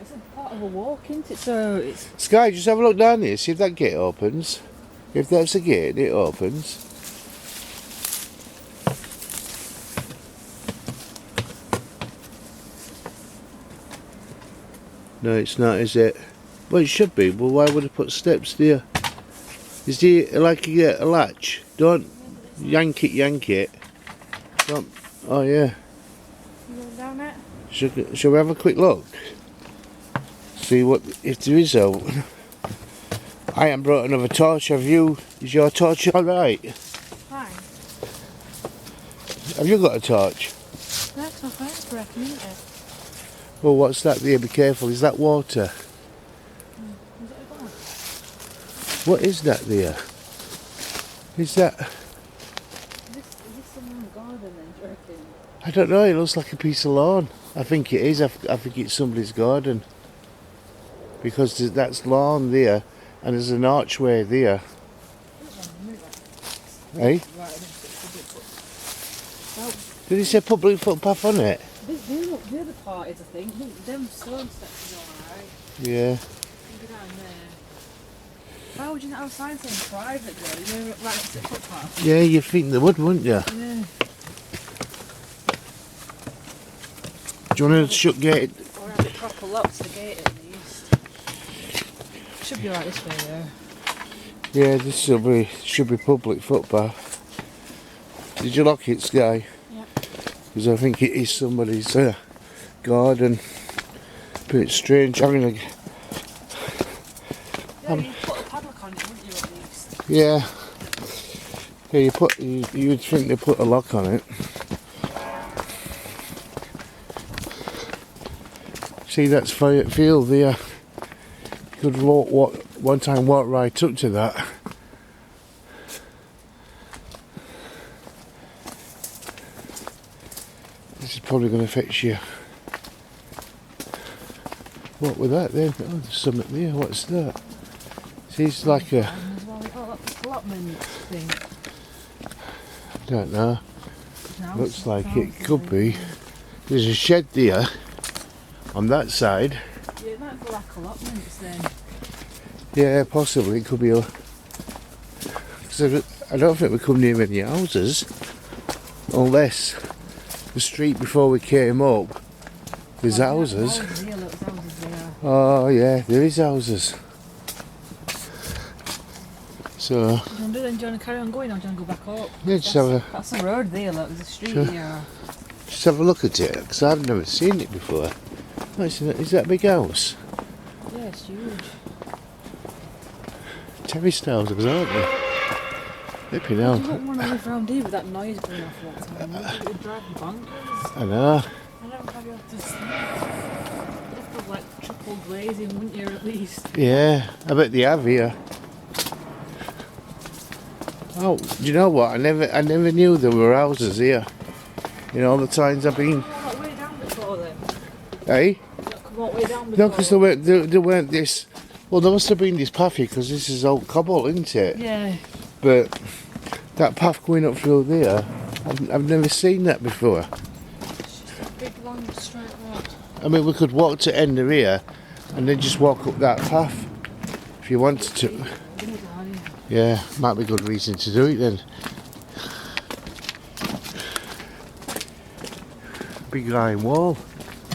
Speaker 1: It's a part of a walk, isn't it? So it's.
Speaker 2: Sky, just have a look down here. See if that gate opens. If that's a gate, it opens. No, it's not, is it? Well, it should be. Well, why would I put steps there? Is there like a latch? Don't yank it. Don't. Oh yeah.
Speaker 3: You going down it?
Speaker 2: Shall we have a quick look? See what if there is a. I haven't brought another torch. Have you? Is your torch all right?
Speaker 3: Fine.
Speaker 2: Have you got a torch?
Speaker 3: That's my friend's wrecking, isn't it?
Speaker 2: Well, what's that there? Be careful. Is that water?
Speaker 3: Is it a glass?
Speaker 2: What is that there? Is that?
Speaker 1: Is this someone's garden then, do you reckon?
Speaker 2: I don't know. It looks like a piece of lawn. I think it is. I think it's somebody's garden. Because that's lawn there, and there's an archway there. Hey? Did he say public footpath on it?
Speaker 1: The other part is, I think, them stone steps are alright.
Speaker 2: Yeah.
Speaker 1: You go down there. Why would you not have a sign saying private though? You know, right next to the footpath.
Speaker 2: Yeah, you'd think they would, wouldn't you?
Speaker 1: Yeah.
Speaker 2: Do you want to shut gate?
Speaker 1: Or have a proper lock to the gate at least. Should be right this way though.
Speaker 2: Yeah, this should be public footpath. Did you lock it, Sky?
Speaker 1: Yeah.
Speaker 2: Because I think it is somebody's garden. A bit strange having a.
Speaker 1: Yeah, you'd put a padlock on it, wouldn't you, at least?
Speaker 2: Yeah. Yeah, you'd think they put a lock on it. See, that's field there. You could walk one time walk right up to that. This is probably going to fetch you. What with that then? Oh, there's something there. What's that? See, it's like a.
Speaker 1: Oh, that's allotment thing.
Speaker 2: I don't know.
Speaker 1: No,
Speaker 2: Looks like it could be. There's a shed there on that side.
Speaker 1: Yeah, it might be like allotments then.
Speaker 2: Yeah, possibly. It could be. I don't think we come near any houses, unless the street before we came up, there's houses. Oh yeah, there is houses. So.
Speaker 1: Do you want to carry on going or do you want to go back up?
Speaker 2: Yeah, just have a.
Speaker 1: That's the road there, look, there's a street
Speaker 2: Sure.
Speaker 1: here.
Speaker 2: Just have a look at it, because I've never seen it before. Oh, is that a big house?
Speaker 1: Yeah, it's huge.
Speaker 2: Terrace houses, aren't they? Flipping hell.
Speaker 1: You wouldn't want to live around here with that noise going off all the time. It would drive you bonkers.
Speaker 2: I know.
Speaker 1: I don't have you to sleep. You have to like double glazing, wouldn't you, at least?
Speaker 2: Yeah, I bet they have here. Oh, do you know what? I never knew there were houses here. You know, all the times I've been.
Speaker 1: Come all that way down before then.
Speaker 2: Eh?
Speaker 1: Come all the way down before.
Speaker 2: No, because there weren't this. Well, there must have been this path here because this is old cobble, isn't it?
Speaker 1: Yeah.
Speaker 2: But that path going up through there, I've never seen that before.
Speaker 1: It's just a big long straight road.
Speaker 2: I mean, we could walk to end of here and then just walk up that path if you wanted to. Yeah, might be a good reason to do it then. Big iron wall.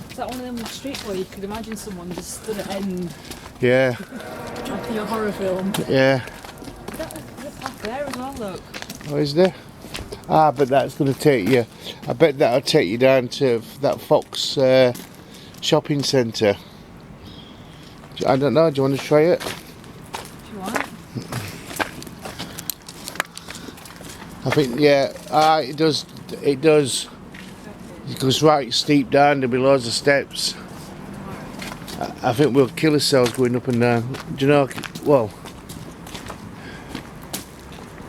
Speaker 1: Is that one of them streets where you could imagine someone just stood at end
Speaker 2: Yeah,
Speaker 1: like in a horror film?
Speaker 2: yeah.
Speaker 1: There's a path there as well, look.
Speaker 2: Oh, is there? Ah, but that's going to take you. I bet that'll take you down to that Fox shopping centre. I don't know. Do you want to try it?
Speaker 1: If you want.
Speaker 2: I think it does. It does. It goes right steep down. There'll be loads of steps. I think we'll kill ourselves going up and down. Do you know? Well,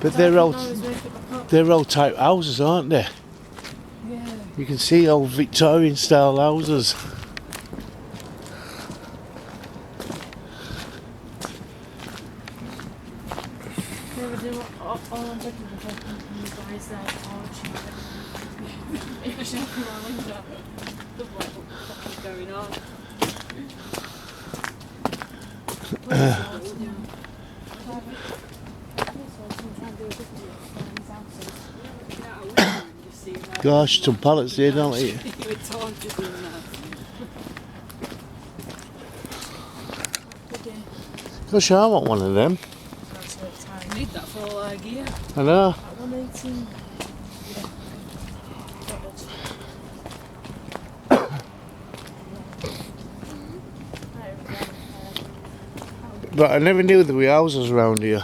Speaker 2: but they're old type houses, aren't they?
Speaker 1: Yeah.
Speaker 2: You can see old Victorian style houses.
Speaker 1: Never do all I'm looking for you guys that shopping around window. Look what the fuck is going on.
Speaker 2: Gosh, some pallets here, don't they? Gosh, I want one of them.
Speaker 1: I need that for all gear.
Speaker 2: I know.
Speaker 1: 118.
Speaker 2: But I never knew there were houses around here.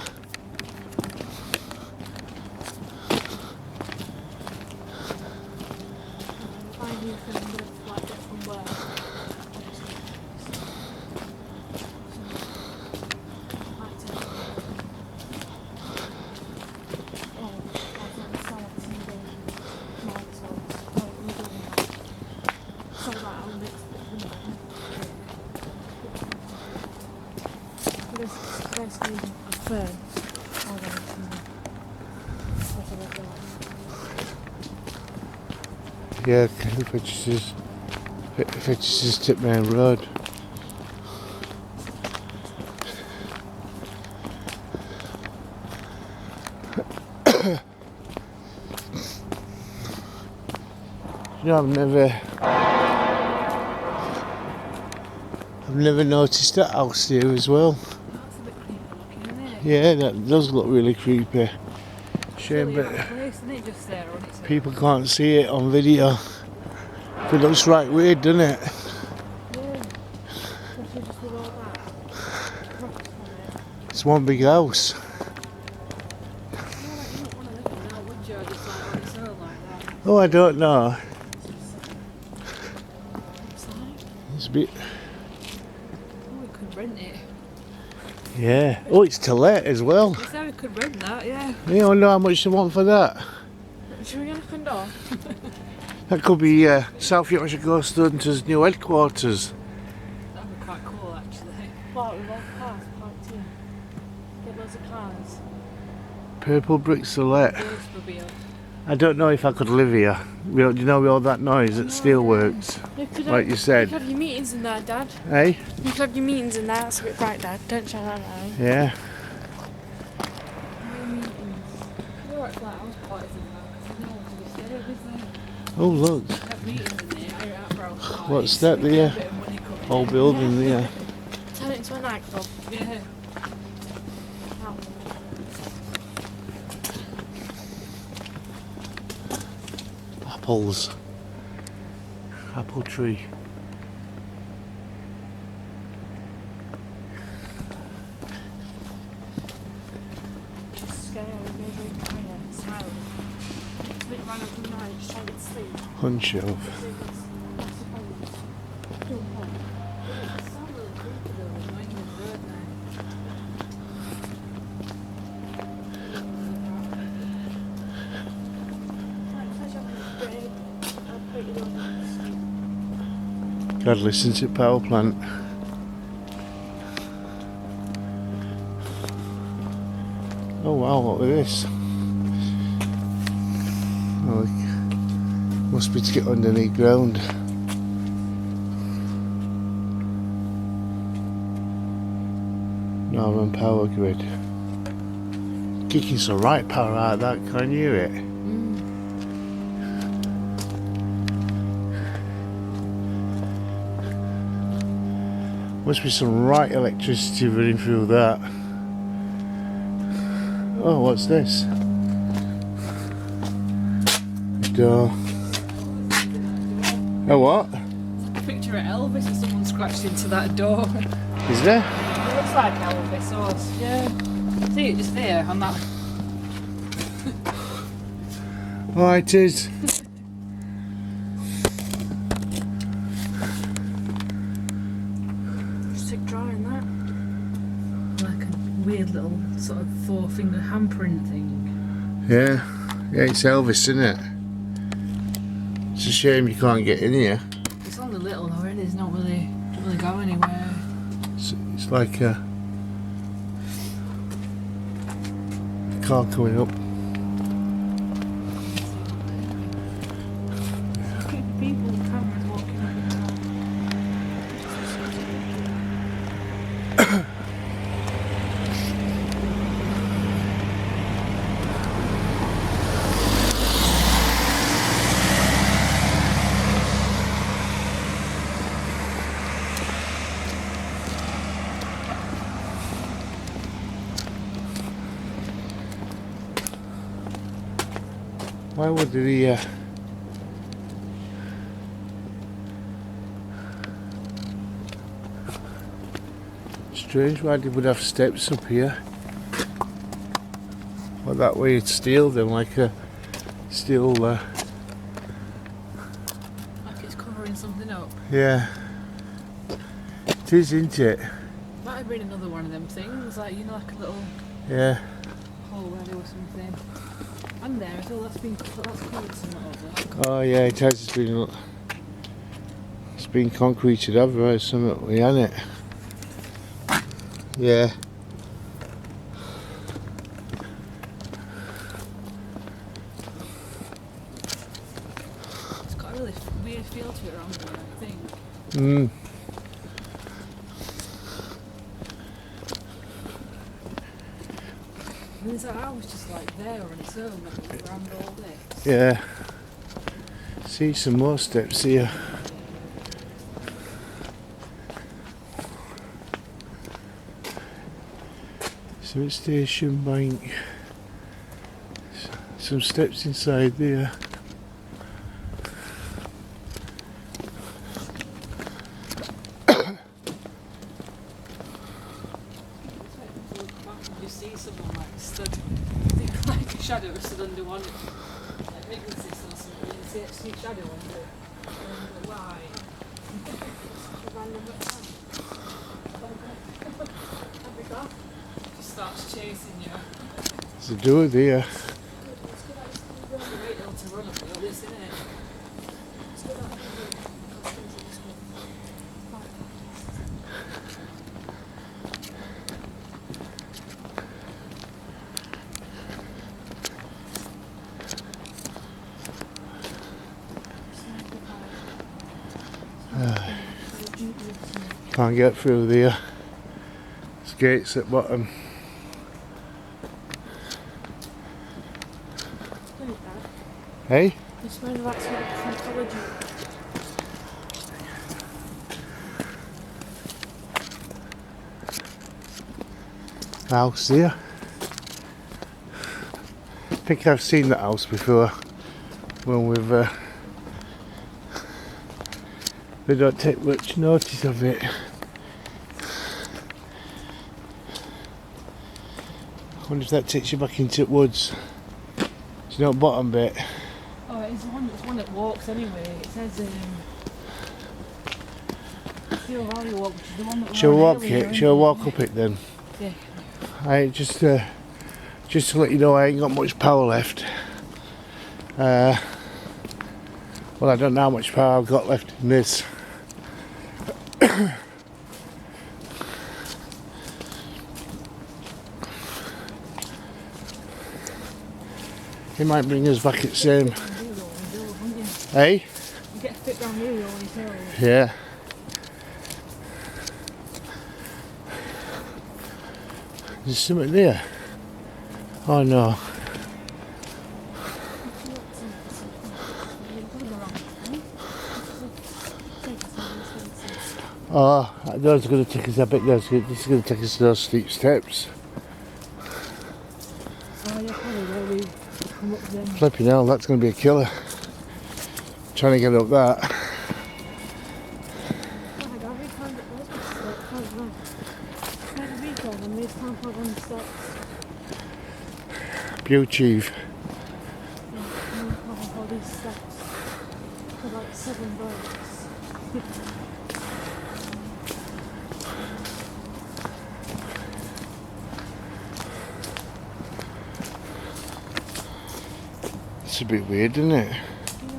Speaker 2: Yeah, Fetches Tip Main Road. You know, I've never noticed that house here as well.
Speaker 1: That's a bit creepy looking, isn't it?
Speaker 2: Yeah, that does look really creepy. Shame, but
Speaker 1: Place, isn't it, just there on its own?
Speaker 2: people can't see it on video. It looks right weird, doesn't it?
Speaker 1: Yeah. Especially just with all that. Rocks on it.
Speaker 2: It's one big house.
Speaker 1: You wouldn't want to live in that, would you? Just like on its own like that.
Speaker 2: Oh, I don't know.
Speaker 1: It's like,
Speaker 2: It's a bit.
Speaker 1: oh, we could rent it.
Speaker 2: Yeah. Oh, it's to let as well.
Speaker 1: We said we could rent that, yeah.
Speaker 2: You don't know how much they want for that.
Speaker 1: Should we go knock on door?
Speaker 2: That could be South Yorkshire Ghost Hunters' new headquarters.
Speaker 1: That'd be quite cool, actually.
Speaker 3: What, with all cars parked here? Get loads of cars.
Speaker 2: Purple bricks to let.
Speaker 1: Oldsmobile.
Speaker 2: I don't know if I could live here. Do you know with all that noise at Steelworks? Like you said.
Speaker 3: You could have your meetings in there, Dad.
Speaker 2: Hey?
Speaker 3: You could have your meetings in there. That's a bit bright, Dad. Don't shout that loud.
Speaker 2: Yeah.
Speaker 1: You're right, flat house parties in that, because no one can just get it, is there?
Speaker 2: Oh, look.
Speaker 1: Have meetings in there, out for house parties.
Speaker 2: What's that there?
Speaker 1: Get a bit of money coming
Speaker 2: Old
Speaker 1: in.
Speaker 2: building there.
Speaker 3: Turn it into a nightclub.
Speaker 1: Yeah.
Speaker 2: Apples. Apple tree.
Speaker 3: Scary, maybe quiet, silent. It's a bit random from night, just trying to get to sleep.
Speaker 2: Hunch of.
Speaker 3: It's
Speaker 2: God, listen to power plant. Oh wow, what was this? Oh, must be to get underneath ground. Northern Power Grid. Kicking some right power out of that, can't you hear it? Must be some right electricity running through that. Oh, what's this? Door. Oh, what?
Speaker 1: Picture of Elvis or someone scratched into that door.
Speaker 2: Is there?
Speaker 1: It looks like Elvis, or yeah. See it just there on that.
Speaker 2: Oh, it is.
Speaker 1: Stick drawing that. Like a weird little sort of 4-finger handprint thing.
Speaker 2: Yeah. Yeah, it's Elvis, isn't it? It's a shame you can't get in here.
Speaker 1: It's only little though, it is not really go anywhere.
Speaker 2: It's like a car coming up.
Speaker 1: People and cameras walking up and down.
Speaker 2: Why would the strange why they would have steps up here? Well, that way it's steel then, like a steel
Speaker 1: Like it's covering something up.
Speaker 2: yeah. It is, isn't it?
Speaker 1: Might have been another one of them things, like you know, like a little
Speaker 2: Yeah.
Speaker 1: hallway or something. And there as well, that's covered something over.
Speaker 2: Oh yeah, it has. It's been concreted over or something, hasn't it? Yeah.
Speaker 1: It's got a really weird feel to it around there, I think.
Speaker 2: Mm.
Speaker 1: And is that house just like there on its own, like around all this?
Speaker 2: Yeah. See some more steps here. So it's station bank. Some steps inside there.
Speaker 1: You see someone like stood, I think like a shadow stood under one, like making this or something, and you see a shadow under why? Just starts chasing you.
Speaker 2: There's a door there.
Speaker 1: You're right able to run up all this, isn't it?
Speaker 2: Can't get through there. There's gates at bottom. Hey?
Speaker 1: It smells like some psychology.
Speaker 2: House there. I think I've seen that house before when we don't take much notice of it. I wonder if that takes you back into the woods. Do you know the bottom bit?
Speaker 1: Oh, it's one that walks anyway. It says Steel Valley Walk, which is the one that
Speaker 2: Shall we
Speaker 1: we're on
Speaker 2: walk
Speaker 1: earlier,
Speaker 2: it? Shall we
Speaker 1: isn't
Speaker 2: walk up it then?
Speaker 1: Yeah.
Speaker 2: I just to let you know I ain't got much power left. Well, I don't know how much power I've got left in this. He might bring us back at the same. Hey?
Speaker 1: You get fit round here, you always know.
Speaker 2: Yeah. There's something there. Oh no. Oh, those are going to take us, I bet this is going to take us to those steep steps.
Speaker 1: Oh, yeah, probably where we come up them.
Speaker 2: Flipping hell, that's going to be a killer. Trying to get up that.
Speaker 1: Oh my god, we climbed up those steps. Where did we go? And we climbed up on the steps.
Speaker 2: Beauchieve.
Speaker 1: Yeah, and we climbed up all these steps. For like 7 blocks.
Speaker 2: It's a bit weird, isn't it?
Speaker 1: Yeah,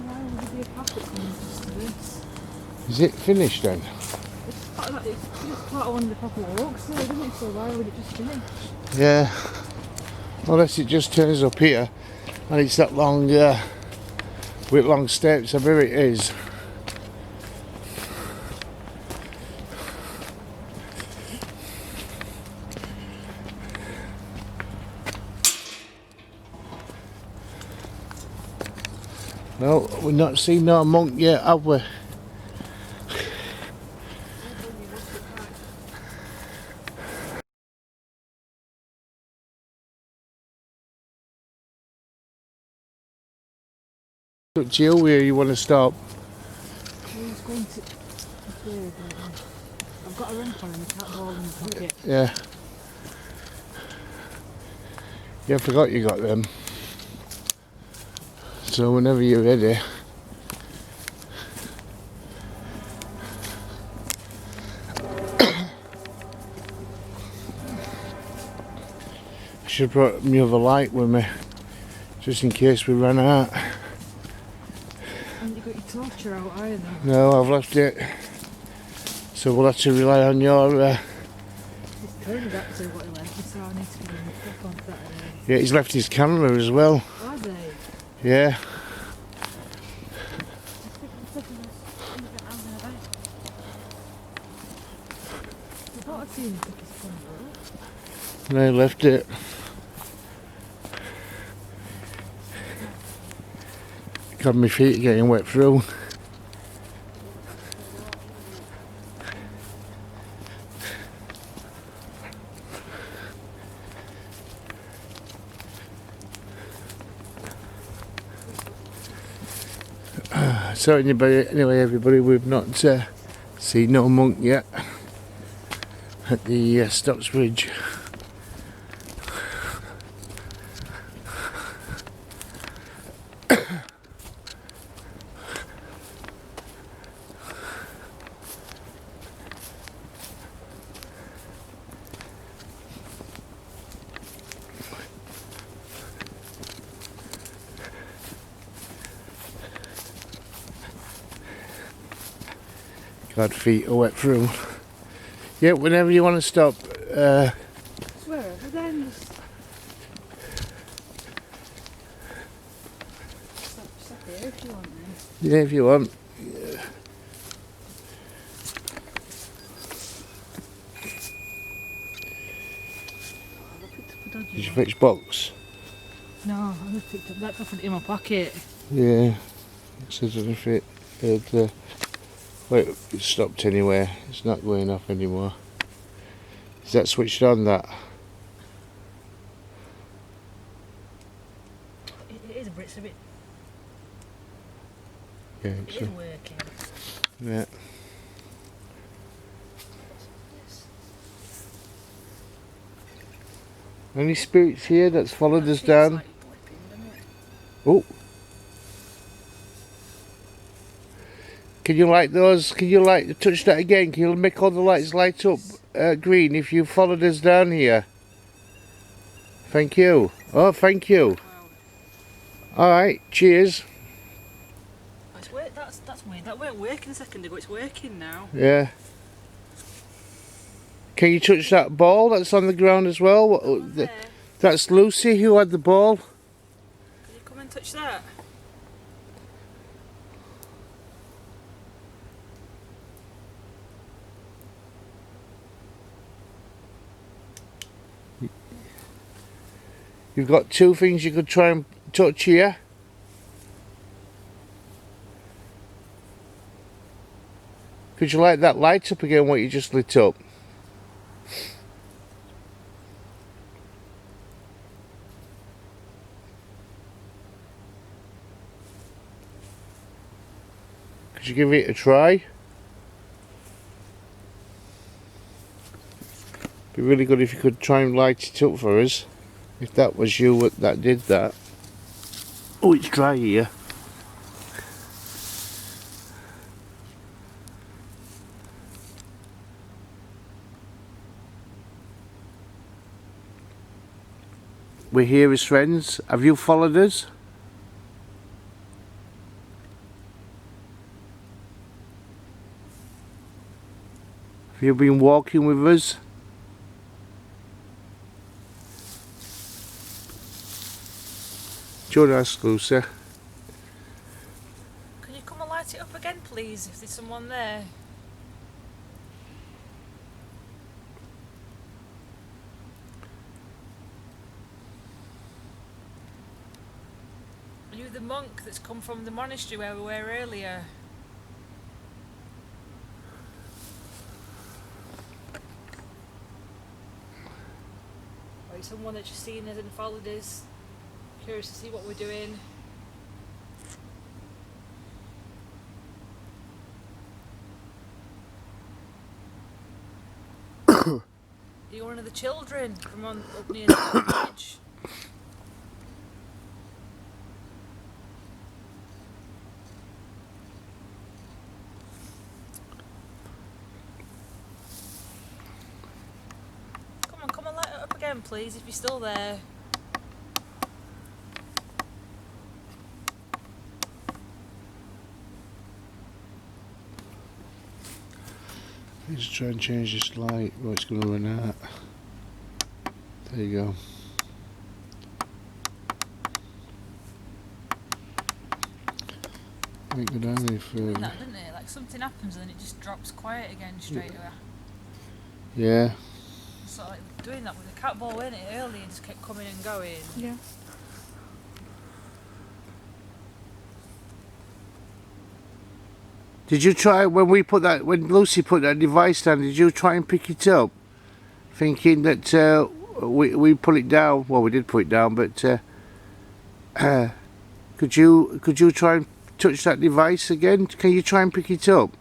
Speaker 1: why would there be a path that comes just to this?
Speaker 2: Is it finished then?
Speaker 1: It's just part of one of the proper walks, so isn't it? So why would it just finish?
Speaker 2: Yeah. Unless it just turns up here and it's that long, with long steps, I bet it is. No, we've not seen no monk yet, have we? Up to you where you want to stop.
Speaker 1: Who's going to there? I've got a rent on and a cat ball in the pocket.
Speaker 2: Yeah. Yeah, I forgot you got them. So whenever you're ready. I should have brought my other light with me, just in case we ran out.
Speaker 1: And you got your torture out either.
Speaker 2: No, I've left it. So we'll have to rely on your...
Speaker 1: He's turned back to what he left, so I need to give him a flip on Saturday.
Speaker 2: Yeah, he's left his camera as well.
Speaker 1: Are they?
Speaker 2: Yeah.
Speaker 1: I thought I'd seen him pick his phone up.
Speaker 2: No, he left it. God, my feet are getting wet through. So anyway, everybody, we've not seen no monk yet at the Stocksbridge. God, feet are wet through. Yeah, whenever you want to stop.
Speaker 1: Swear it, but then just... Stop here if you want then.
Speaker 2: Yeah, if you want. Did you fetch box?
Speaker 1: No, I just picked up that, I put it in my pocket.
Speaker 2: Yeah. It says if it had, wait, it stopped anyway. It's not going off anymore. Is that switched on, that?
Speaker 1: It is, but it's a bit...
Speaker 2: Yeah,
Speaker 1: It
Speaker 2: it's
Speaker 1: is working.
Speaker 2: yeah. Any spirits here that's followed us down?
Speaker 1: Like blipping, doesn't it?
Speaker 2: Oh. Can you light those? Can you touch that again? Can you make all the lights light up green if you followed us down here? Thank you. Oh, thank you. Alright, cheers.
Speaker 1: That's weird. That weren't working a second ago. It's working now.
Speaker 2: Yeah. Can you touch that ball that's on the ground as well?
Speaker 1: There.
Speaker 2: That's Lucy who had the ball.
Speaker 1: Can you come and touch that.
Speaker 2: You've got two things you could try and touch here. Could you light that light up again, what you just lit up? Could you give it a try? Be really good if you could try and light it up for us. If that was you that did that. Oh, it's dry here. We're here as friends. Have you followed us? Have you been walking with us? Do you want to ask Lucy?
Speaker 1: Can you come and light it up again, please, if there's someone there? Are you the monk that's come from the monastery where we were earlier? Or are you someone that's just seen us and followed us? Curious to see what we're doing. Are you one of the children from up near the bridge? Come and light it up again, please, if you're still there.
Speaker 2: Let's try and change this light. Oh, it's going to run out. There you go. Might go down any further.
Speaker 1: That, didn't it? Like something happens and then it just drops quiet again straight away.
Speaker 2: Yeah.
Speaker 1: Sort of like doing that with the cat ball, wasn't it? Earlier, it just kept coming and going.
Speaker 3: Yeah.
Speaker 2: Did you try when Lucy put that device down? Did you try and pick it up, thinking that we put it down? Well, we did put it down, but could you try and touch that device again? Can you try and pick it up?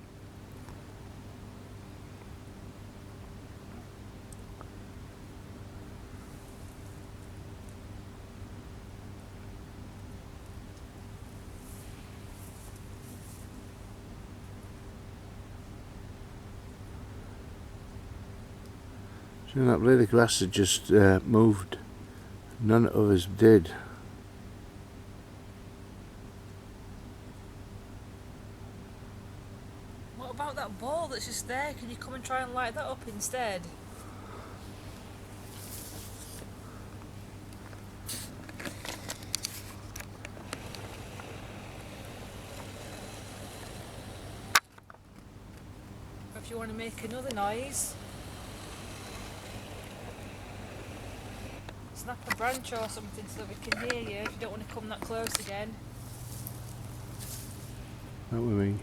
Speaker 2: So that really, the grass had just moved. None of us did.
Speaker 1: What about that ball that's just there? Can you come and try and light that up instead? Or if you want to make another noise, snap a branch or something so that we can hear you if you don't want to come that close again.
Speaker 2: That would mean.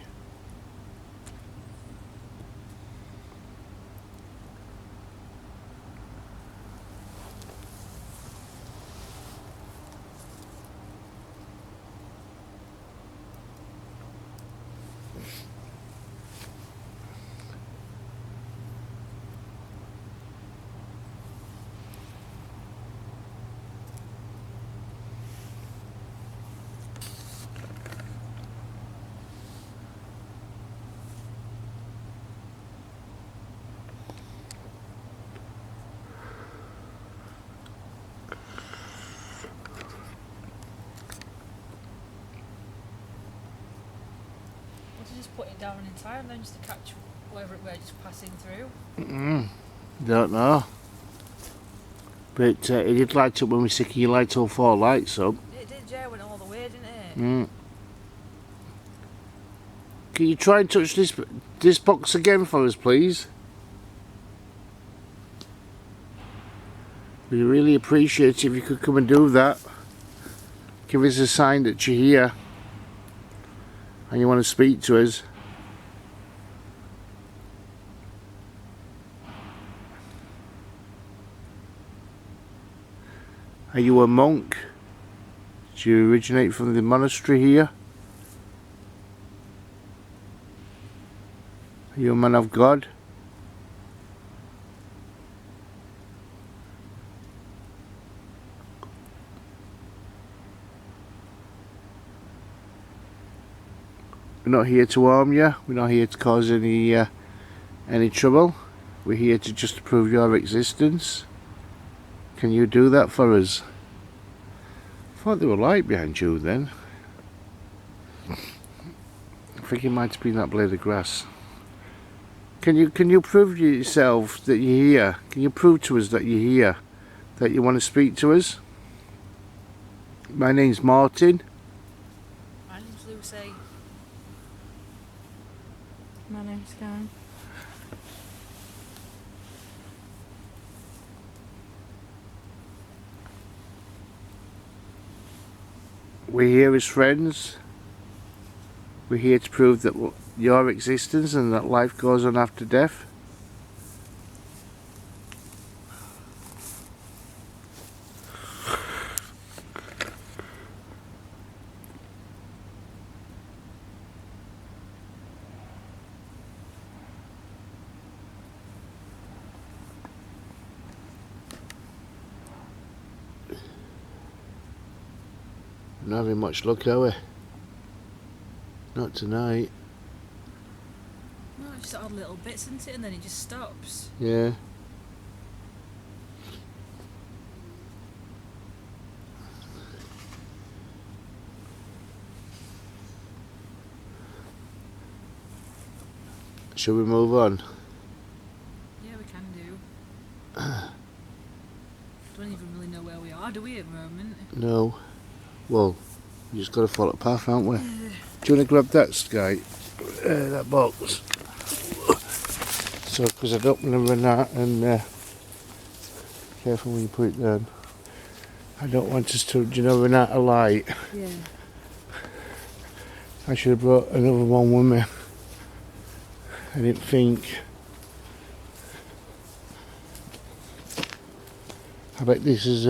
Speaker 1: Just put it down in time then, just to catch wherever it were just passing through.
Speaker 2: Don't know. But it did light up when we stick your light all 4 lights up.
Speaker 1: It did, yeah, went all the way
Speaker 2: Can you try and touch this box again for us, please? We really appreciate it if you could come and do that. Give us a sign that you're here and you want to speak to us. Are you a monk? Do you originate from the monastery here? Are you a man of God? We're not here to harm you. We're not here to cause any trouble. We're here to just prove your existence. Can you do that for us? I thought there were light behind you then. I think it might have been that blade of grass. Can you prove to yourself that you're here? Can you prove to us that you're here? That you want to speak to us? My name's Martin.
Speaker 1: My name's Lucy.
Speaker 5: My name's Karen.
Speaker 2: We're here as friends. We're here to prove that your existence and that life goes on after death. Not having much luck, are we? Not tonight.
Speaker 1: No, it's just odd little bits, isn't it? And then it just stops.
Speaker 2: Yeah. Shall we move on?
Speaker 1: Yeah, we can do. Don't even really know where we are, do we, at the moment?
Speaker 2: No. Well, you just got to follow the path, haven't we? Do you want to grab that, Sky? That box. So, because I don't want to run out, and careful when you put it down. I don't want us to, run out of light.
Speaker 1: Yeah.
Speaker 2: I should have brought another one with me. I didn't think. I bet this is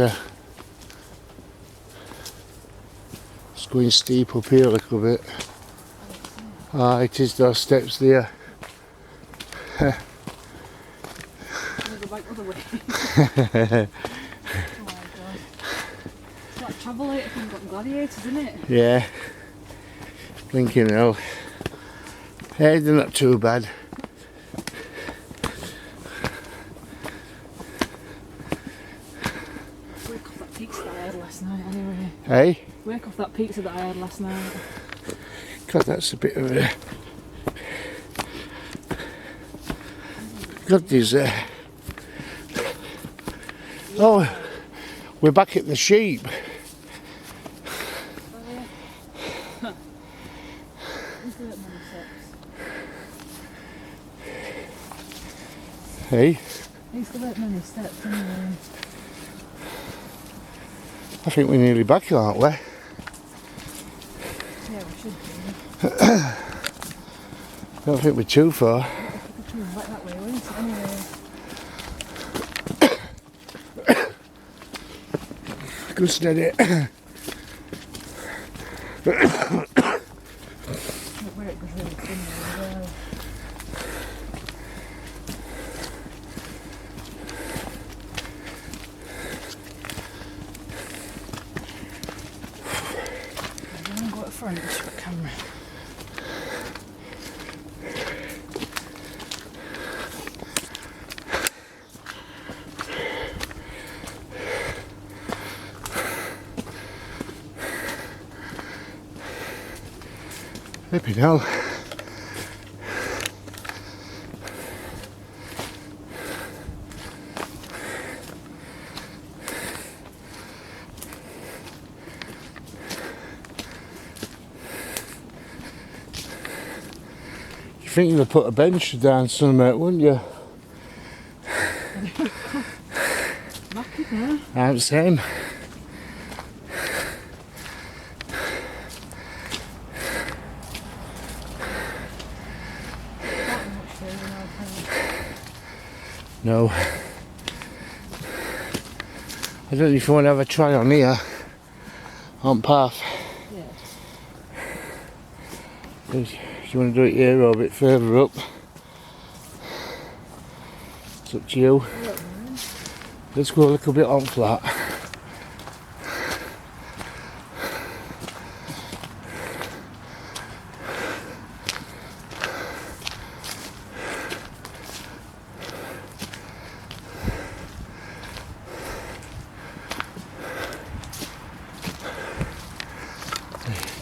Speaker 2: it's going steep up here a little bit. Ah, it is those steps there.
Speaker 1: I'm gonna go back the other way. Oh my god. It's like travel later from Gladiators, isn't it?
Speaker 2: Yeah. Blinking hell. Hey, they're not too bad.
Speaker 1: Work off that pizza that I had last night, anyway.
Speaker 2: Hey?
Speaker 1: Work off that pizza that I had last night.
Speaker 2: God, that's a bit of a... God, there's oh, we're back at the sheep. Hey?
Speaker 1: He's got that many steps anyway.
Speaker 2: I think we're nearly back, aren't we?
Speaker 1: Yeah, we should be.
Speaker 2: Don't think we're too far.
Speaker 1: We're coming back that way, won't it? Anyway.
Speaker 2: Good steady.
Speaker 1: Look where it goes really thin there as well. I'm going to go at the front, just got a camera.
Speaker 2: Flipping hell. think you'd put a bench down somewhere, wouldn't you?
Speaker 1: Lucky there.
Speaker 2: I'm the same. No. I don't know if you want to have a try on here, on path.
Speaker 1: Yeah.
Speaker 2: If you want to do it here or a bit further up, it's up to you. Let's go a little bit on flat.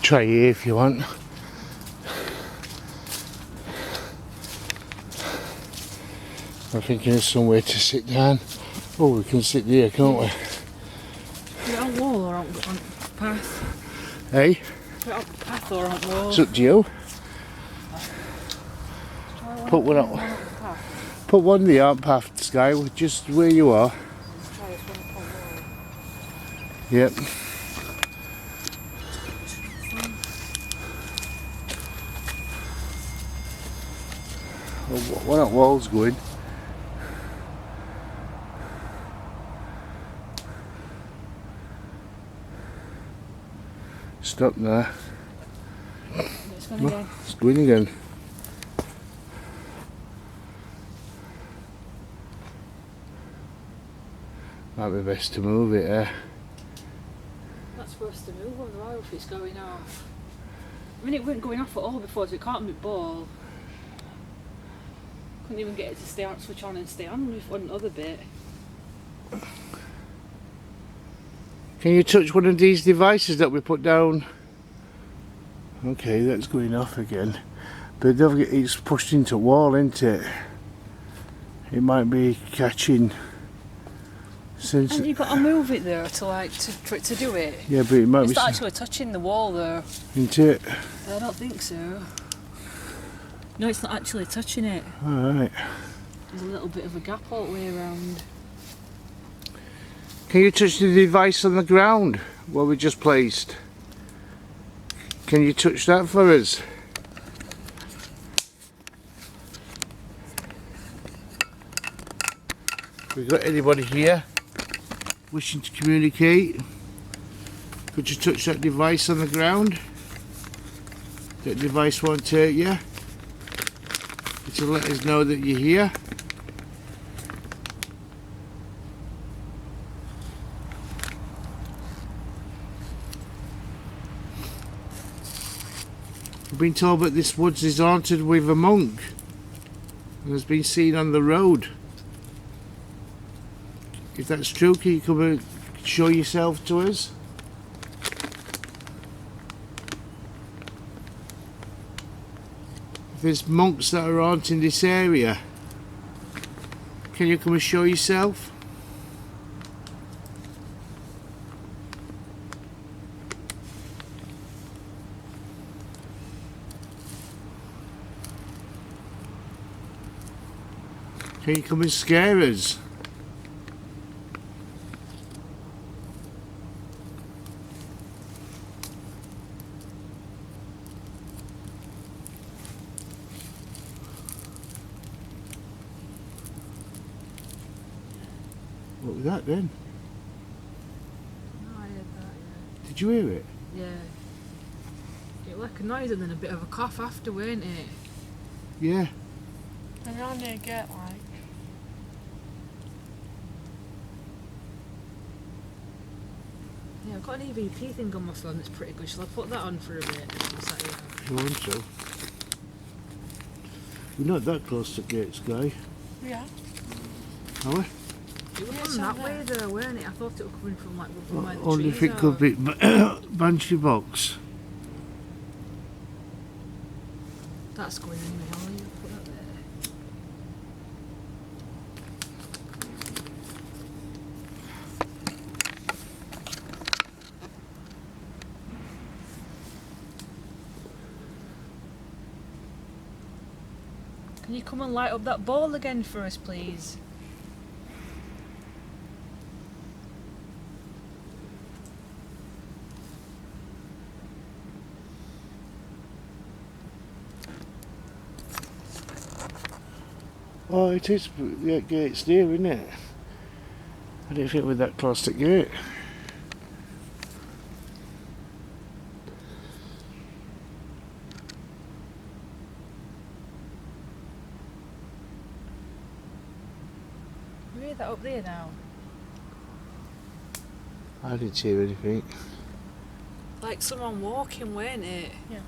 Speaker 2: Try here if you want. I'm thinking of somewhere to sit down. Oh, we can sit there, can't we?
Speaker 1: Put it on wall or on path?
Speaker 2: Hey?
Speaker 1: Put it on path or on wall?
Speaker 2: It's up to you. Put one up. Put one there on path, Sky, just where you are.
Speaker 1: Try this one on wall.
Speaker 2: Yep. Well, one at wall's good. Stop there.
Speaker 1: It's going again.
Speaker 2: It's going again. Might be best to move it, eh?
Speaker 1: That's for us to move on the road if it's going off. I mean, it weren't going off at all before, so it can't be ball. Couldn't even get it to stay on, switch on and stay on with one other bit.
Speaker 2: Can you touch one of these devices that we put down? Okay, that's going off again. But it's pushed into a wall, isn't it? It might be catching. Since
Speaker 1: And you've got to move it there to for it to do it.
Speaker 2: yeah, but it might
Speaker 1: It's
Speaker 2: be.
Speaker 1: not actually touching the wall though.
Speaker 2: Isn't it?
Speaker 1: I don't think so. No, it's not actually touching it.
Speaker 2: Alright.
Speaker 1: There's a little bit of a gap all the way around.
Speaker 2: Can you touch the device on the ground where we just placed? Can you touch that for us? We got anybody here wishing to communicate? Could you touch that device on the ground? That device won't hurt you. To let us know that you're here. We've been told that this woods is haunted with a monk and has been seen on the road. If that's true, can you come and show yourself to us? There's monks that are haunting this area. Can you come and show yourself? Can you come and scare us? What was that then?
Speaker 1: No, I heard that,
Speaker 2: Did you hear it?
Speaker 1: yeah. It was like a noise and then a bit of a cough after, weren't it?
Speaker 2: Yeah.
Speaker 3: And how do you get like?
Speaker 1: Yeah, I've got an EVP thing on my phone that's pretty good. Shall I put that on for a bit?
Speaker 2: If you want to. We're not that close to Gates, Guy,
Speaker 3: Yeah.
Speaker 2: are we?
Speaker 1: It was from that way though, weren't it? I thought it was coming from like from where the
Speaker 2: Only if
Speaker 1: trees
Speaker 2: it could
Speaker 1: are.
Speaker 2: be Banshee Box.
Speaker 1: That's going anyway. How are you put that there? Can you come and light up that ball again for us, please?
Speaker 2: Oh, it is. The gate's there, isn't it? I didn't think with that close to the gate.
Speaker 1: You hear that up there now?
Speaker 2: I didn't hear anything.
Speaker 1: Like someone walking, weren't it?
Speaker 3: Yeah.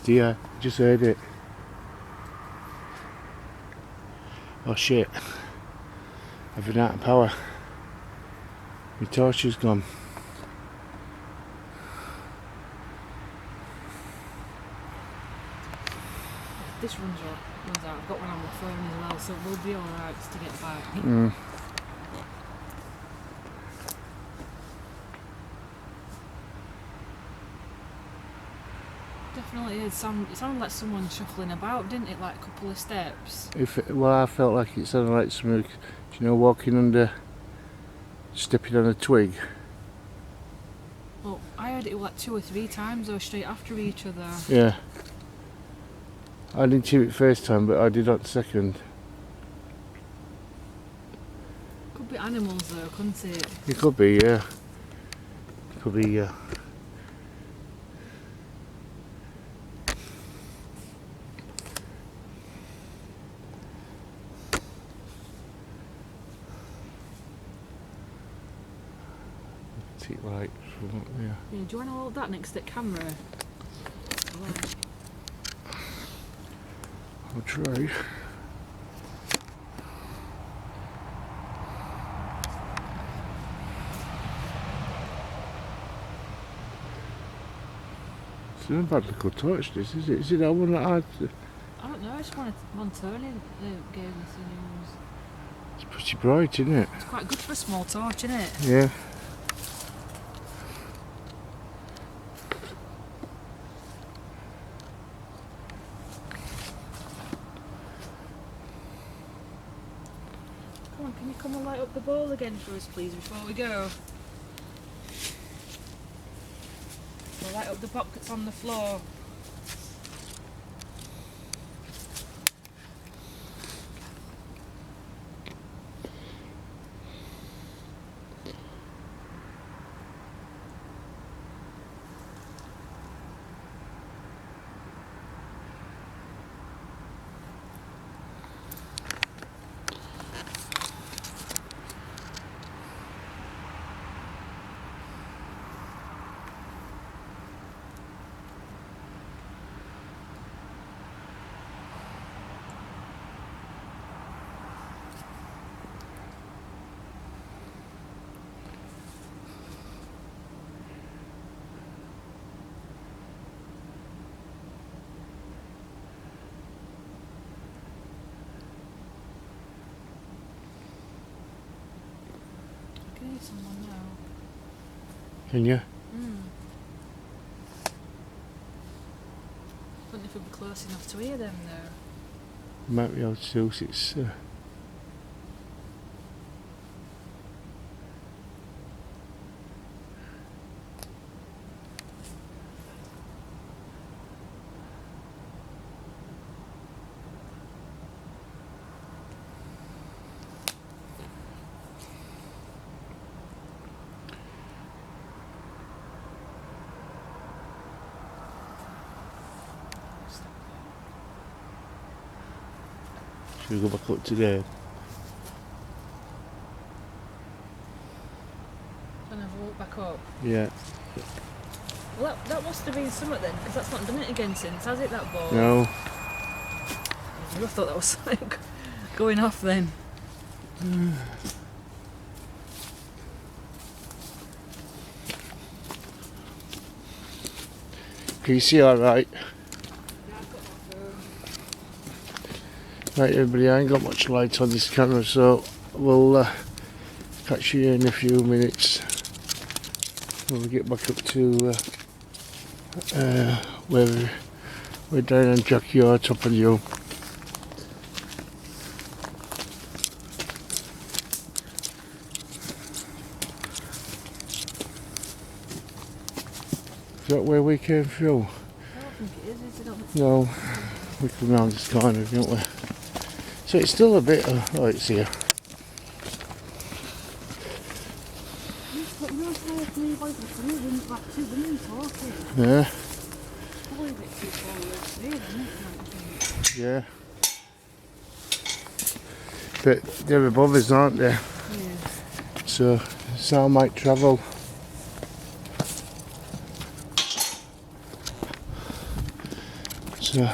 Speaker 2: Yeah, just heard it. Oh shit. I've been out of power. My torch is gone.
Speaker 1: This runs out. I've got one on my phone as well, so we'll be alright to get back.
Speaker 2: Mm.
Speaker 1: Definitely did. It sounded like someone shuffling about, didn't it? Like a couple of steps.
Speaker 2: Well, I felt like it sounded like something, you know, walking under, stepping on a twig.
Speaker 1: Well, I heard it like 2 or 3 times though, straight after each other.
Speaker 2: Yeah. I didn't hear it first time, but I did on the second.
Speaker 1: Could be animals though, couldn't it?
Speaker 2: It could be, yeah. Could be, yeah. Right from up there.
Speaker 1: Yeah, do you want to hold that next to the camera? Right.
Speaker 2: I'll try. It's not a bad little torch, this, is it? Is it that one that
Speaker 1: I don't know, I just wanted one turning gave us the news.
Speaker 2: It's pretty bright, isn't it?
Speaker 1: It's quite good for a small torch, isn't it?
Speaker 2: Yeah.
Speaker 1: Come on, can you come and light up the ball again for us, please, before we go? We'll light up the box that's on the floor. I can hear someone now.
Speaker 2: Can you?
Speaker 1: I don't know if we'll be close enough to hear them though.
Speaker 2: Might be able to do it's should we go back up to there?
Speaker 1: Gonna have a walk back up.
Speaker 2: Yeah.
Speaker 1: Well, that must have been something then, because that's not done it again since, has it, that ball?
Speaker 2: No.
Speaker 1: I thought that was like going off then.
Speaker 2: Can you see alright?
Speaker 1: Yeah, I've got my phone.
Speaker 2: Right everybody, I ain't got much light on this camera, so we'll catch you in a few minutes. when we get back up to where we're down on Jackyard, top of the hill. Is that where we came through?
Speaker 1: I don't think it is it?
Speaker 2: No, we come round this corner, don't we? So it's still a bit. Oh, it's here. Yeah. Yeah. But they're above us, aren't they?
Speaker 1: Yeah.
Speaker 2: So sound might travel. So.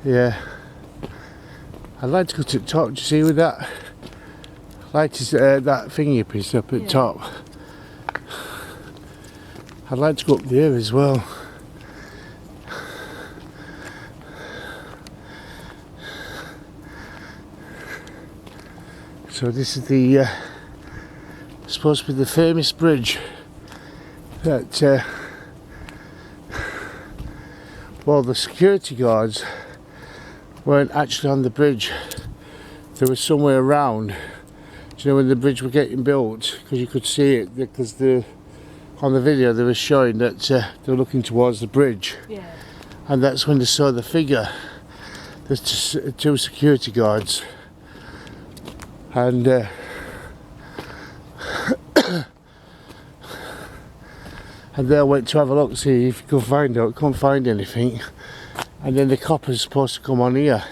Speaker 2: Yeah, I'd like to go to the top. Do you see with that? Like that thingy piece up at the top. I'd like to go up there as well. So this is the supposed to be the famous bridge that well, the security guards weren't actually on the bridge. They were somewhere around. Do you know when the bridge was getting built? Because you could see it, because on the video they were showing that they were looking towards the bridge.
Speaker 1: Yeah.
Speaker 2: And that's when they saw the figure. There's two security guards. And and they went to have a look, see if you could find out. Couldn't find anything. And then the copper's supposed to come on here.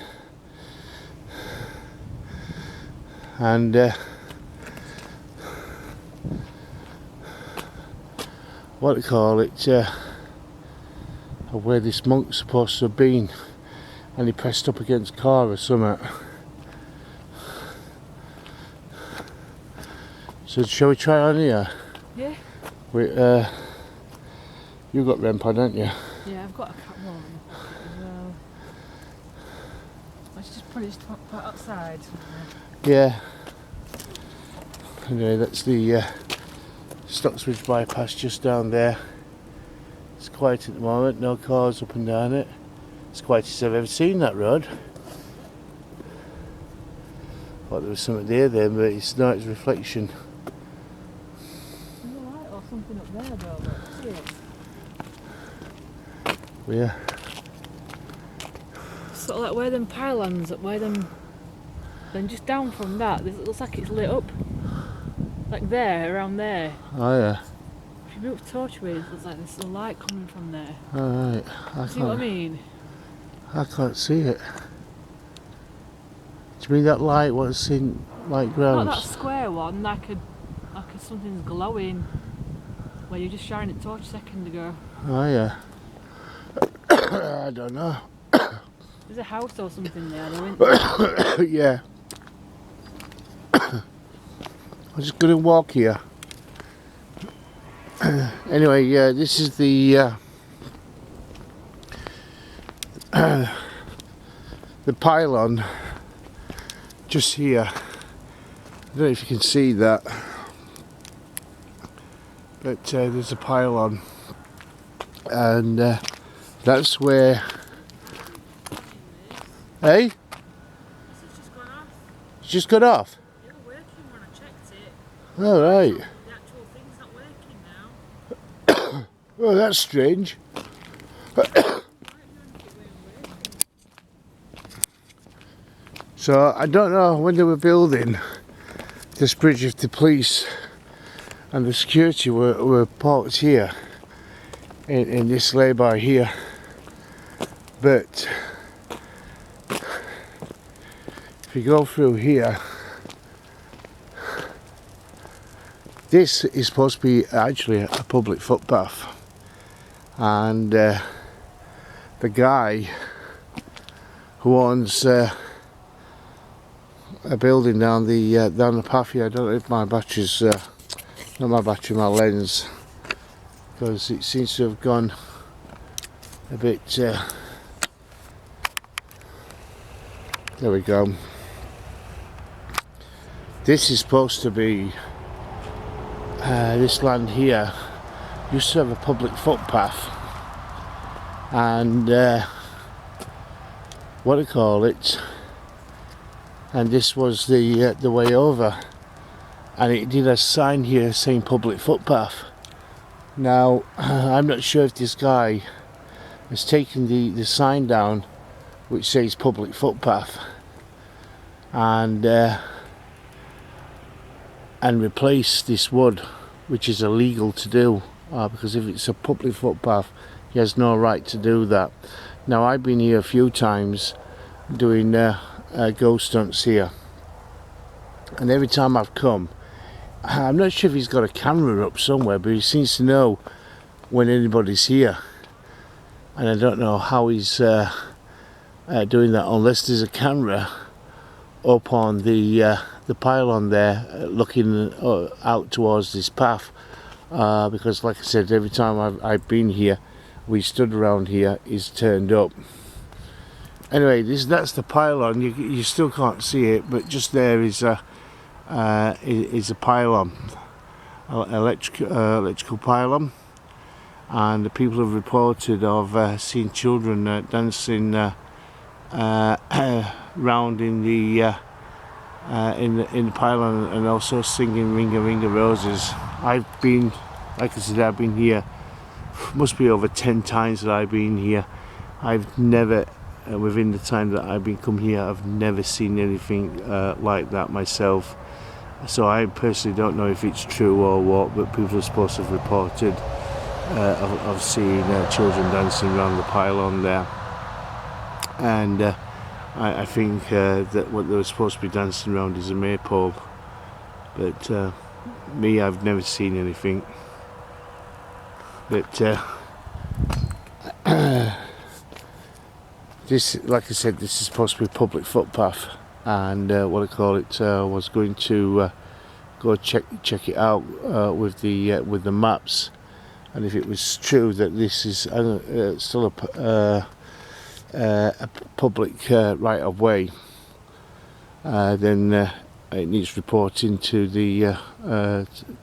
Speaker 2: And what do you call it? Where this monk's supposed to have been, and he pressed up against a car or something. So shall we try on here?
Speaker 1: Yeah.
Speaker 2: You got REM pod, haven't you?
Speaker 1: Yeah, I've got a cat one as well. Let's just put it outside.
Speaker 2: Yeah. Anyway, that's the Stocksbridge Bypass just down there. It's quiet at the moment, no cars up and down it. It's quietest I've ever seen that road. Thought there was something there then, but it's not, it's reflection.
Speaker 1: There's a light or something up there though, but see it?
Speaker 2: Yeah.
Speaker 1: Sort of like where them pylons, where them, then just down from that, it looks like it's lit up. Like there, around there.
Speaker 2: Oh yeah.
Speaker 1: If you move the torch with, it looks like there's a light coming from there.
Speaker 2: Alright.
Speaker 1: See what I mean?
Speaker 2: I can't see it. Do you mean that light, what's in light grounds?
Speaker 1: Not that square one, like something's glowing, where you just shining a torch a second ago.
Speaker 2: Oh yeah. I don't know.
Speaker 1: There's a house or something there, though, isn't there?
Speaker 2: Yeah. I'm just going to walk here. Anyway, yeah, this is the pylon just here. I don't know if you can see that, but there's a pylon, and that's where. Hey?
Speaker 1: It's just gone off.
Speaker 2: It's just got off.
Speaker 1: They were working when I checked it.
Speaker 2: All right.
Speaker 1: The actual thing's not working now.
Speaker 2: Oh, that's strange. So I don't know when they were building this bridge if the police and the security were parked here in this lay-by here, but if you go through here, this is supposed to be actually a public footpath, and the guy who owns a building down the path here. I don't know if my battery's not my battery, my lens, because it seems to have gone a bit. There we go. This is supposed to be this land here used to have a public footpath, and what do you call it? And this was the way over, and it did a sign here saying public footpath. Now I'm not sure if this guy has taken the sign down which says public footpath and replace this wood, which is illegal to do, because if it's a public footpath he has no right to do that. Now I've been here a few times doing ghost hunts here, and every time I've come, I'm not sure if he's got a camera up somewhere, but he seems to know when anybody's here, and I don't know how he's doing that unless there's a camera up on the pylon there looking out towards this path, because like I said, every time I've been here, we stood around here, he's turned up. Anyway, that's the pylon. You still can't see it, but just there is a pylon, electrical pylon, and the people have reported of seeing children dancing round in the pylon, and also singing "Ring a Ring of Roses." I've been, like I said, I've been here. Must be over 10 times that I've been here. I've never, within the time that I've been come here, I've never seen anything like that myself. So I personally don't know if it's true or what, but people are supposed to have reported of seeing children dancing around the pylon there. And I think that what they were supposed to be dancing around is a maypole, but me, I've never seen anything. But this, like I said, this is supposed to be a public footpath, and what I call it, was going to go check it out with the maps, and if it was true that this is still a public right of way, then it needs reporting to the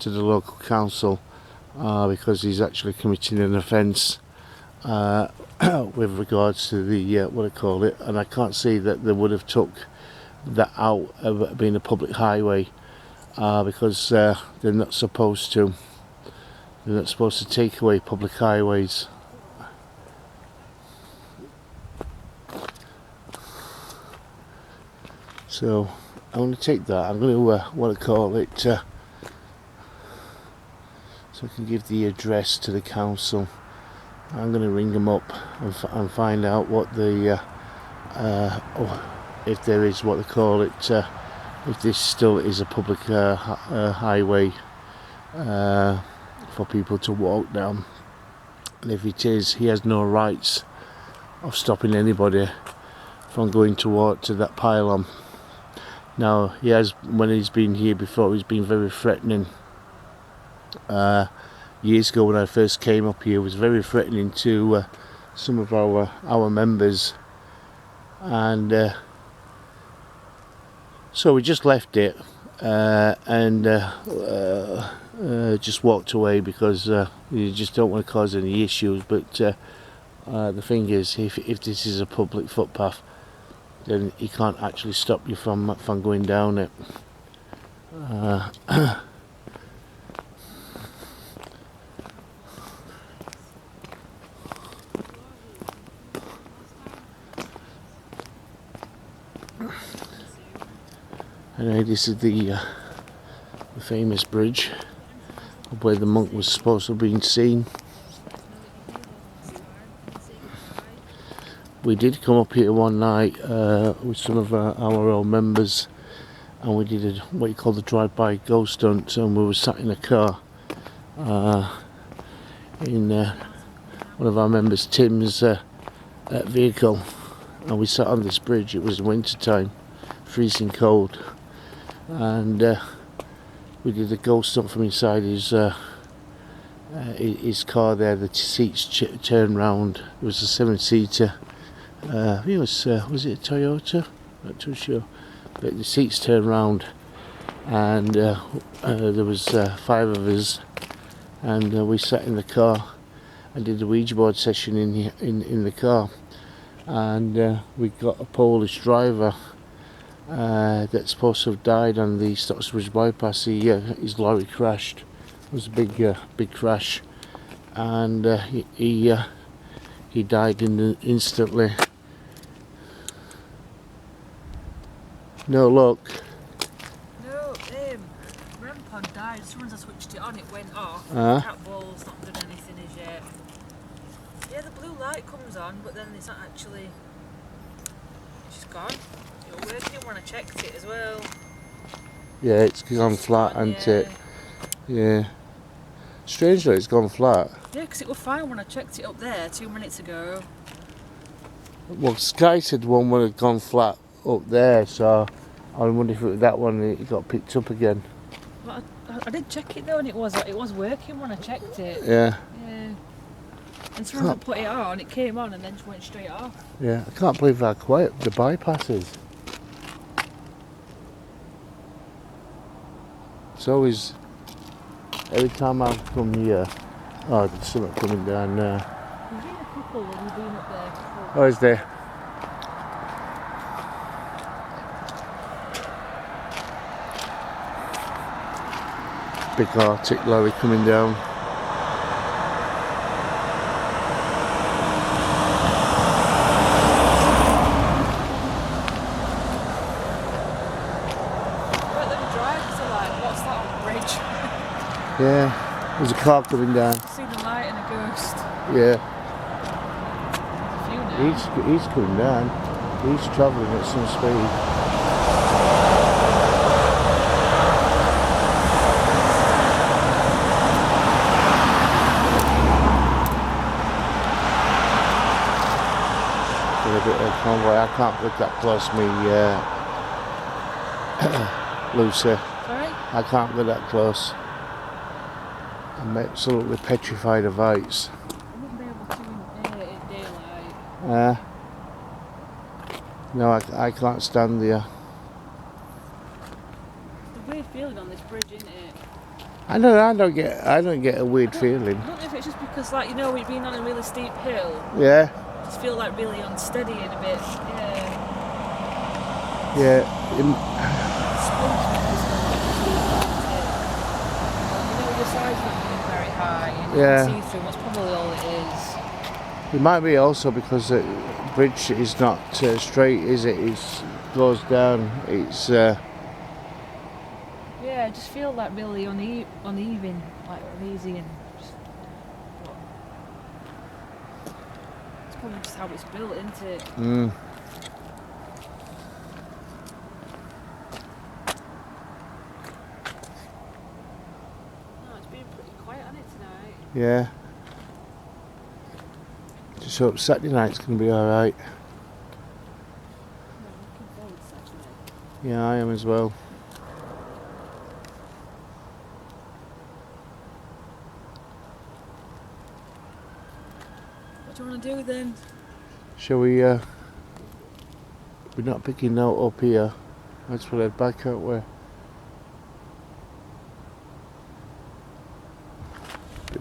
Speaker 2: local council, because he's actually committing an offence with regards to the what I call it, and I can't see that they would have took that out of it being a public highway, because they're not supposed to. They're not supposed to take away public highways. So I'm going to take that. I'm going to what I call it. So I can give the address to the council. I'm going to ring them up and find out what the if there is what they call it, if this still is a public highway for people to walk down, and if it is, he has no rights of stopping anybody from going to that pylon. Now he has, when he's been here before, he's been very threatening. Years ago when I first came up here, was very threatening to some of our members, and so we just left it and just walked away, because you just don't want to cause any issues. But the thing is, if this is a public footpath, then he can't actually stop you from going down it. Anyway, this is the famous bridge where the monk was supposed to have been seen. We did come up here one night with some of our old members, and we did what you call the drive-by ghost hunt, and we were sat in a car in one of our members, Tim's vehicle, and we sat on this bridge. It was winter time, freezing cold, and we did a ghost hunt from inside his car there. The seats turned round. It was a 7-seater. I think it was it a Toyota? Not too sure. But the seats turned round, and there was 5 of us, and we sat in the car and did a Ouija board session in the car, and we got a Polish driver that's supposed to have died on the Stocksbridge Bypass. His lorry crashed. It was a big crash, and he died instantly. No luck.
Speaker 1: No, REM pod died. As soon as I switched it on, it went off. Cat ball's not done anything as yet. Yeah, the blue light comes on, but then it's not actually. It's just gone. It was working when I checked it as well.
Speaker 2: Yeah, it's gone flat, hasn't it? Yeah. Strangely, it's gone flat.
Speaker 1: Yeah, because it was fine when I checked it up there 2 minutes ago.
Speaker 2: Well, Sky said one would have gone flat up there, so I wonder if it was that one it got picked up again.
Speaker 1: But I did check it though, and it was working when I checked it.
Speaker 2: Yeah.
Speaker 1: Yeah. And as soon as I put it on, it came on and then just went straight off.
Speaker 2: Yeah, I can't believe how quiet the bypass is. It's always, every time I come here, oh, there's something coming down now.
Speaker 1: We've been a couple when we've been up there before.
Speaker 2: Oh, is there? Big Arctic lorry coming down.
Speaker 1: Right, the drivers are like, what's that on the bridge?
Speaker 2: Yeah, there's a car coming down.
Speaker 1: I've seen a light and a ghost.
Speaker 2: Yeah,
Speaker 1: A few now.
Speaker 2: he's coming down. He's travelling at some speed. A bit of convoy. I can't look that close, me, Lucy.
Speaker 1: Sorry?
Speaker 2: I can't go that close. I'm absolutely petrified of heights.
Speaker 1: I wouldn't be able to in daylight.
Speaker 2: No, I can't stand there.
Speaker 1: It's a weird feeling on this bridge, isn't it?
Speaker 2: I don't get a weird feeling.
Speaker 1: I don't know if it's just because, like, you know, we've been on a really steep hill.
Speaker 2: Yeah,
Speaker 1: I just feel like really unsteady and a bit,
Speaker 2: yeah.
Speaker 1: You know, your side's not being very high and
Speaker 2: Yeah.
Speaker 1: you can see through. That's probably all it is.
Speaker 2: It might be also because the bridge is not straight, is it? It goes down. It's
Speaker 1: Yeah, I just feel like really uneven, like uneasy and just. It's probably just how it's built, isn't it?
Speaker 2: mm.
Speaker 1: No, it's been pretty quiet on it tonight.
Speaker 2: Yeah. Just hope Saturday night's going to be alright.
Speaker 1: No, I'm looking forward to Saturday.
Speaker 2: Yeah, I am as well.
Speaker 1: What do you want to do then?
Speaker 2: Shall we, we're not picking no up here. Let's head back out where.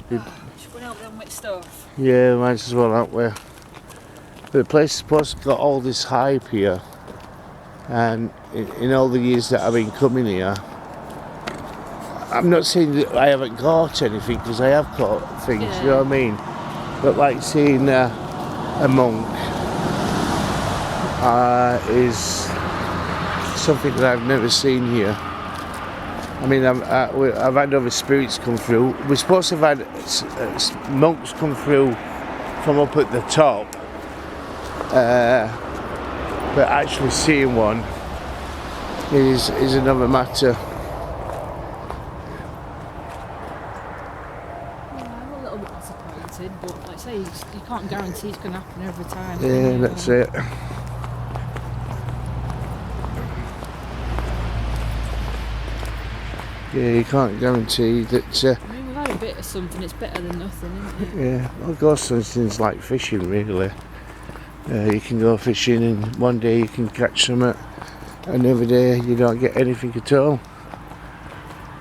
Speaker 1: Just going out them with stuff.
Speaker 2: Yeah, might as well, aren't we? The place is supposed to got all this hype here, and in all the years that I've been coming here, I'm not saying that I haven't caught anything, because I have caught things,
Speaker 1: Yeah.
Speaker 2: you know what I mean? But like seeing a monk is something that I've never seen here. I mean, I've had other spirits come through. We're supposed to have had monks come through from up at the top, but actually seeing one is another matter.
Speaker 1: Yeah, I'm a little bit disappointed, but like I say, you can't guarantee it's going to happen every time.
Speaker 2: Yeah, that's it. Yeah, you can't guarantee that.
Speaker 1: I mean, we've had a bit of something. It's better than nothing, isn't it?
Speaker 2: Yeah, well, ghost hunting's like fishing, really. You can go fishing, and one day you can catch something, another day you don't get anything at all.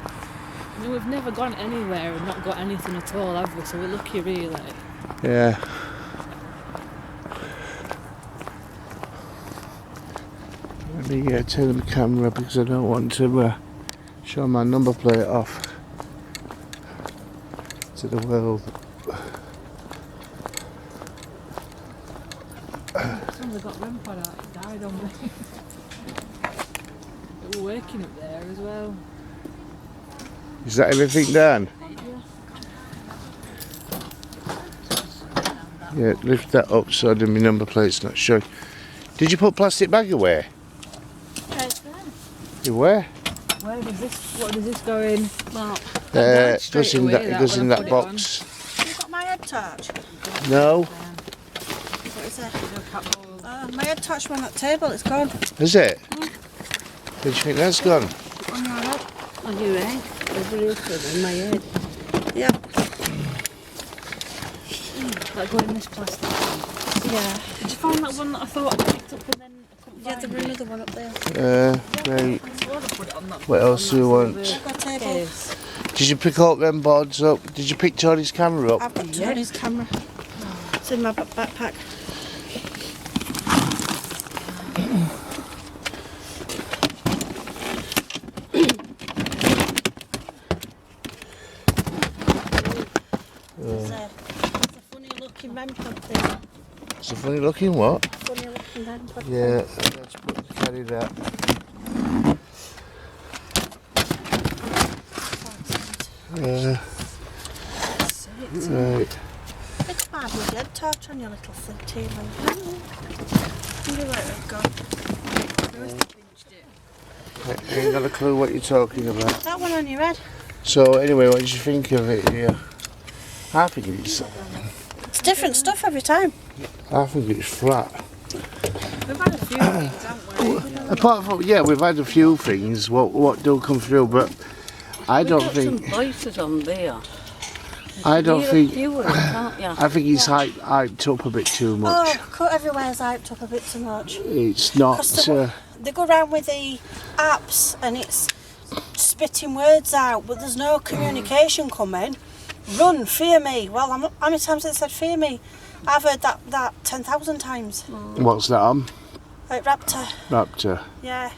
Speaker 1: I mean, we've never gone anywhere and not got anything at all, have we? So we're lucky, really.
Speaker 2: Yeah. Let me turn the camera because I don't want to show my number plate off to the world.
Speaker 1: Someone got REM pod out, it died on me. They were working up there as well.
Speaker 2: Is that everything done? Yeah, lift that up so the my number plate's not showing. Did you put plastic bag away? You where?
Speaker 1: Where does this? What does this go in? Well,
Speaker 2: It goes in that box.
Speaker 3: Have you got my head torch?
Speaker 2: No.
Speaker 3: What is it? My head torch on that table, it's gone.
Speaker 2: Is it? Did you think that's gone?
Speaker 3: On your head?
Speaker 5: On your head? Everybody else got in my head.
Speaker 3: Yeah.
Speaker 1: That go in this plastic.
Speaker 3: Yeah.
Speaker 1: Did you find that one that I thought I picked up and then I couldn't
Speaker 3: Yeah,
Speaker 1: find
Speaker 3: there were
Speaker 1: it?
Speaker 3: another one up there.
Speaker 2: Right.
Speaker 1: So I put it on that
Speaker 2: What else do you want?
Speaker 3: I've got a table.
Speaker 2: Did you pick up them boards up? Did you pick Tony's camera up?
Speaker 3: I've got Tony's camera. It's in my backpack. There's a funny looking REM pod thing.
Speaker 2: It's a funny looking what?
Speaker 3: Funny looking REM pod thing.
Speaker 2: Yeah, let's carry that. Right.
Speaker 3: It's bad with your head torch on your little flint here. I wonder where it gone.
Speaker 2: I ain't got a clue what you're talking about.
Speaker 3: That one on your head.
Speaker 2: So anyway, what did you think of it here? I think it's
Speaker 3: It's different stuff every time.
Speaker 2: flat.
Speaker 1: We've had a few things, haven't we?
Speaker 2: Apart from we've had a few things what do come through, but I don't
Speaker 5: We've got
Speaker 2: think
Speaker 5: some voices on there.
Speaker 2: I don't
Speaker 5: Hear
Speaker 2: think
Speaker 5: a few of them, can't you?
Speaker 2: I think it's hyped up a bit too much.
Speaker 3: Oh, cut everywhere's hyped up a bit too much.
Speaker 2: It's not.
Speaker 3: 'Cause they go around with the apps and it's spitting words out, but there's no communication coming. Run, fear me. Well, how many times has it said fear me? I've heard that 10,000 times.
Speaker 2: What's that on?
Speaker 3: Raptor,
Speaker 2: Raptor.
Speaker 3: yeah.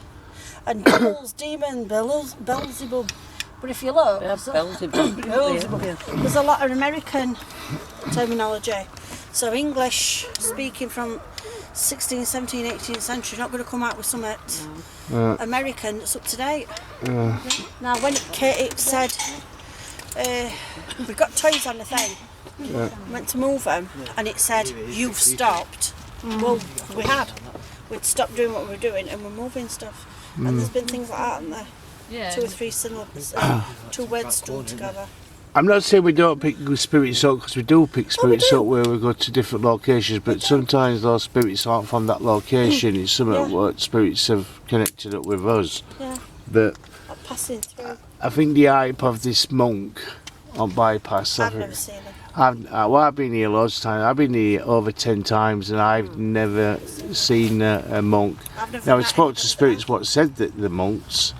Speaker 3: And devils, demon, Beelzebub. But if you look,
Speaker 5: Yeah, Beelzebub.
Speaker 3: there's a lot of American terminology. So English speaking from 16th, 17th, 18th century, not going to come out with something American that's up to date. Now when it said we've got toys on the thing, went to move them and it said you've stopped. Well, we had. We'd stopped doing what we were doing and we're moving stuff. And there's been things like that, haven't there?
Speaker 1: Yeah.
Speaker 3: 2 or 3 syllables, 2 words strung together.
Speaker 2: I'm not saying we don't pick spirits up, because we do pick spirits up where we go to different locations, but sometimes those spirits aren't from that location. It's something what spirits have connected up with us.
Speaker 3: Yeah,
Speaker 2: But
Speaker 3: like passing through.
Speaker 2: I think the hype of this monk on Bypass.
Speaker 3: I've never seen it.
Speaker 2: I've been here loads of times. I've been here over 10 times and I've never seen a monk.
Speaker 3: I've never
Speaker 2: Now I
Speaker 3: met
Speaker 2: spoke
Speaker 3: anybody
Speaker 2: to spirits
Speaker 3: that.
Speaker 2: what said that the monks,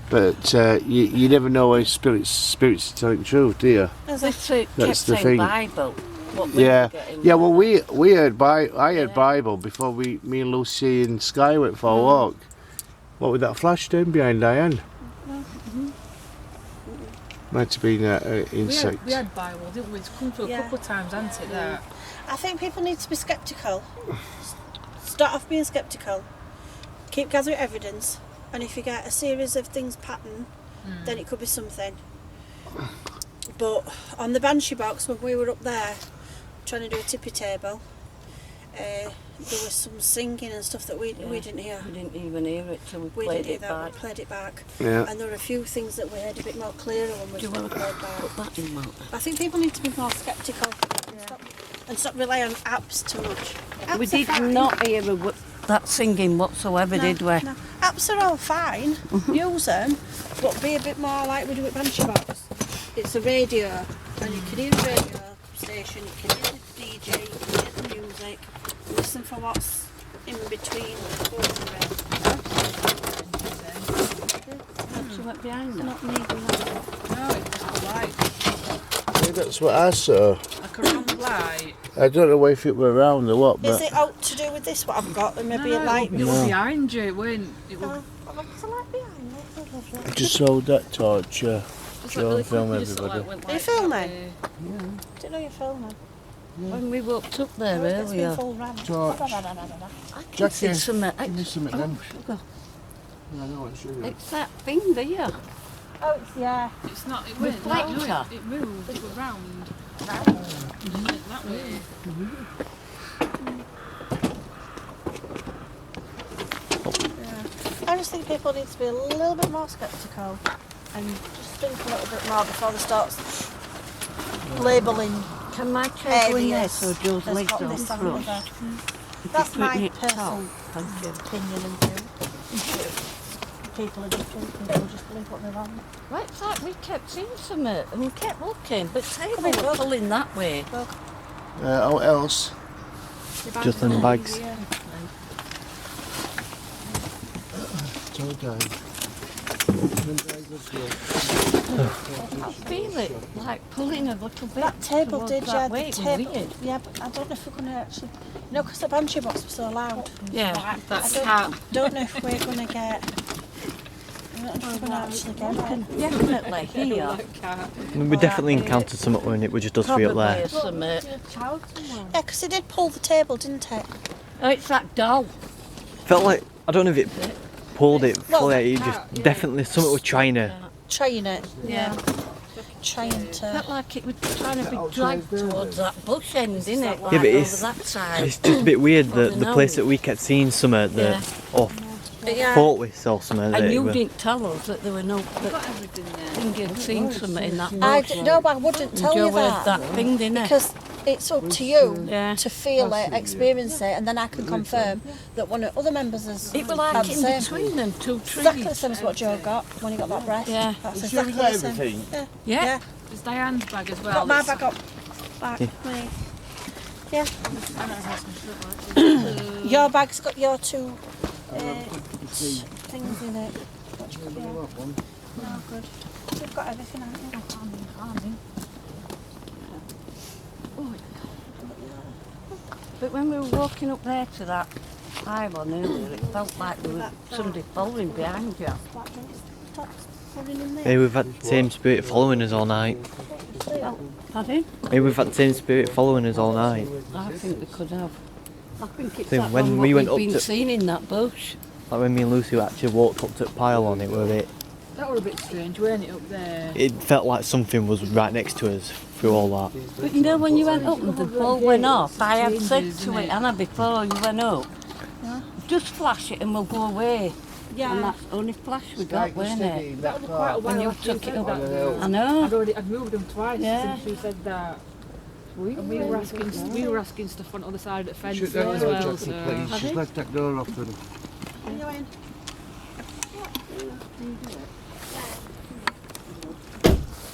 Speaker 2: but you never know if spirits are telling the truth, do you?
Speaker 3: There's
Speaker 5: They
Speaker 3: a-
Speaker 5: kept
Speaker 2: That's the
Speaker 5: saying
Speaker 2: thing.
Speaker 5: Bible. What we
Speaker 2: Yeah,
Speaker 5: were getting.
Speaker 2: yeah. Well, we heard I heard Bible before me and Lucy and Sky went for a walk. What was that flash doing behind Diane? Might have been insect.
Speaker 1: We had Bible, didn't we? It's come through
Speaker 3: Yeah.
Speaker 1: a couple of times, hasn't it? There.
Speaker 3: I think people need to be sceptical. Start off being sceptical. Keep gathering evidence. And if you get a series of things pattern, then it could be something. But on the Banshee box, when we were up there trying to do a tippy table, there was some singing and stuff that we didn't hear.
Speaker 5: We didn't even hear it till we
Speaker 3: We
Speaker 5: played
Speaker 3: didn't hear
Speaker 5: it
Speaker 3: that,
Speaker 5: back.
Speaker 3: we played it back.
Speaker 2: Yeah.
Speaker 3: And there were a few things that we heard a bit more clearer when we
Speaker 5: Do you
Speaker 3: played
Speaker 5: want to
Speaker 3: back.
Speaker 5: put that in, Mark?
Speaker 3: I think people need to be more sceptical and stop relying on apps too much.
Speaker 5: We
Speaker 3: Apps are
Speaker 5: did
Speaker 3: fine.
Speaker 5: not hear that singing whatsoever,
Speaker 3: No,
Speaker 5: did we?
Speaker 3: no. apps are all fine. Use them, but be a bit more like we do at Banshee Box. It's a radio, and you can hear the radio station, you can hear the DJ, you can hear the music, listen for what's in between the quotes and red.
Speaker 5: She went behind them.
Speaker 3: Not needing that.
Speaker 1: No, it's just a light.
Speaker 2: Yeah, that's what I saw.
Speaker 1: Like a round light.
Speaker 2: I don't know if it were round or what,
Speaker 3: Is
Speaker 2: but
Speaker 3: it out to do with this, what I've got? And maybe
Speaker 1: No,
Speaker 3: a light?
Speaker 1: it was behind you, it won't. It was
Speaker 3: What's a light behind me?
Speaker 2: I just hold that torch.
Speaker 1: just
Speaker 2: Show and film
Speaker 1: quick, you just sort of,
Speaker 2: everybody.
Speaker 1: went
Speaker 3: Are you
Speaker 1: like
Speaker 3: filming?
Speaker 1: that way.
Speaker 3: Didn't know you're filming.
Speaker 5: When we walked up there
Speaker 3: It's been
Speaker 5: earlier.
Speaker 3: full ram.
Speaker 2: Torch.
Speaker 5: I can see some
Speaker 2: Give me some of them.
Speaker 5: sugar.
Speaker 2: I know it's sugar.
Speaker 5: It's that thing there.
Speaker 3: Oh, it's, yeah.
Speaker 1: It's not, it went
Speaker 5: Reflector.
Speaker 1: no, it moved, it was round. That way.
Speaker 3: I just think people need to be a little bit more sceptical and just think a little bit more before they start labelling
Speaker 5: Can my chair go in there
Speaker 3: areas
Speaker 5: so Joe's
Speaker 3: as
Speaker 5: legs
Speaker 3: got
Speaker 5: don't
Speaker 3: this and
Speaker 5: flush?
Speaker 3: that. That's my personal
Speaker 5: Thank you.
Speaker 3: opinion and view. People are different, people just believe what they want.
Speaker 5: Right, it's like we kept seeing something and we kept looking, but table
Speaker 3: Come in,
Speaker 5: was
Speaker 3: look.
Speaker 5: pulling that way.
Speaker 2: What else?
Speaker 6: Just in the bags.
Speaker 5: I feel it like pulling a little bit.
Speaker 3: That table
Speaker 5: towards
Speaker 3: did,
Speaker 5: that
Speaker 3: yeah,
Speaker 5: way.
Speaker 3: the
Speaker 5: It was
Speaker 3: table.
Speaker 5: weird.
Speaker 3: Yeah, but I don't know if we're going to actually... No, because the Banshee Box was so loud.
Speaker 5: Yeah,
Speaker 1: That's
Speaker 3: I
Speaker 1: how.
Speaker 3: don't know if we're going to get... I don't know if we're going to actually get it.
Speaker 5: definitely here.
Speaker 6: I mean, we definitely encountered something when it was just us three up
Speaker 5: Probably
Speaker 6: there.
Speaker 5: something.
Speaker 3: Yeah, because it did pull the table, didn't it?
Speaker 5: Oh, it's that doll.
Speaker 6: Felt like, I don't know if it pulled it
Speaker 3: Well,
Speaker 6: fully, it just definitely something was trying to.
Speaker 3: Trying it.
Speaker 5: Yeah.
Speaker 3: Trying to...
Speaker 5: Felt like it was trying to be dragged towards that bush end, didn't it? Like
Speaker 6: but
Speaker 5: over
Speaker 6: it's-
Speaker 5: that side.
Speaker 6: It's just a bit weird that
Speaker 5: I
Speaker 6: the
Speaker 5: know.
Speaker 6: place that we kept seeing something that, or
Speaker 3: Yeah.
Speaker 6: thought we saw something that
Speaker 5: And
Speaker 6: it
Speaker 5: you
Speaker 6: were-
Speaker 5: didn't tell us that there were no...
Speaker 1: Got
Speaker 5: That
Speaker 1: everything there.
Speaker 5: thing you'd seen something in that
Speaker 3: I
Speaker 5: bush.
Speaker 3: no, but I wouldn't tell
Speaker 5: Joe
Speaker 3: you
Speaker 5: heard that thing, didn't it?
Speaker 3: because it's up to you
Speaker 5: Yeah.
Speaker 3: to feel it, experience it, and then I can confirm that one of other members has
Speaker 5: It was
Speaker 3: had
Speaker 5: like
Speaker 3: the
Speaker 5: in
Speaker 3: same.
Speaker 5: between them two
Speaker 3: Exactly the
Speaker 5: trees.
Speaker 3: same as what Joe got when he got that breath.
Speaker 5: Yeah.
Speaker 3: That's
Speaker 2: Sure
Speaker 3: exactly
Speaker 2: you got
Speaker 3: the same.
Speaker 2: everything?
Speaker 3: Yeah.
Speaker 5: Yeah.
Speaker 3: Yeah.
Speaker 1: There's Diane's bag as well.
Speaker 3: Got my
Speaker 1: It's-
Speaker 3: bag up. Back. Me. Yeah. Your bag's got your two things in it. Oh, good. You've got everything, haven't you?
Speaker 5: But when we were walking up there to that pylon earlier, it felt like there was somebody following behind you.
Speaker 3: Stop putting in there.
Speaker 6: Maybe we've had the same spirit following us all night.
Speaker 5: Pardon?
Speaker 6: Maybe we've had the same spirit following us all night.
Speaker 5: I think we could have. I think it's
Speaker 6: So
Speaker 5: that
Speaker 6: when
Speaker 5: one
Speaker 6: we
Speaker 5: what
Speaker 6: went
Speaker 5: we've
Speaker 6: up
Speaker 5: been
Speaker 6: to-
Speaker 5: seen in that bush.
Speaker 6: Like when me and Lucy actually walked up to the pylon, it were a bit.
Speaker 1: That was a bit strange, weren't it, up there?
Speaker 6: It felt like something was right next to us through all that.
Speaker 5: But you know when you went up and the ball went off, I had
Speaker 1: Changes,
Speaker 5: said
Speaker 1: isn't
Speaker 5: to it,
Speaker 1: it?
Speaker 5: Anna, before you went up, just flash it and we'll go away.
Speaker 3: Yeah.
Speaker 5: And that's the only flash we got, weren't it?
Speaker 1: That was quite a while
Speaker 5: When you
Speaker 1: after
Speaker 5: took it
Speaker 1: said
Speaker 5: up.
Speaker 1: that, though.
Speaker 5: I know.
Speaker 1: I'd moved them twice
Speaker 5: Yeah.
Speaker 1: since you said that. And we were asking stuff on the other side of the fence
Speaker 2: Shut
Speaker 1: though
Speaker 2: that
Speaker 1: as
Speaker 2: door,
Speaker 1: well.
Speaker 2: Jackie,
Speaker 1: So.
Speaker 2: please. Just left that door open.
Speaker 3: Are you in?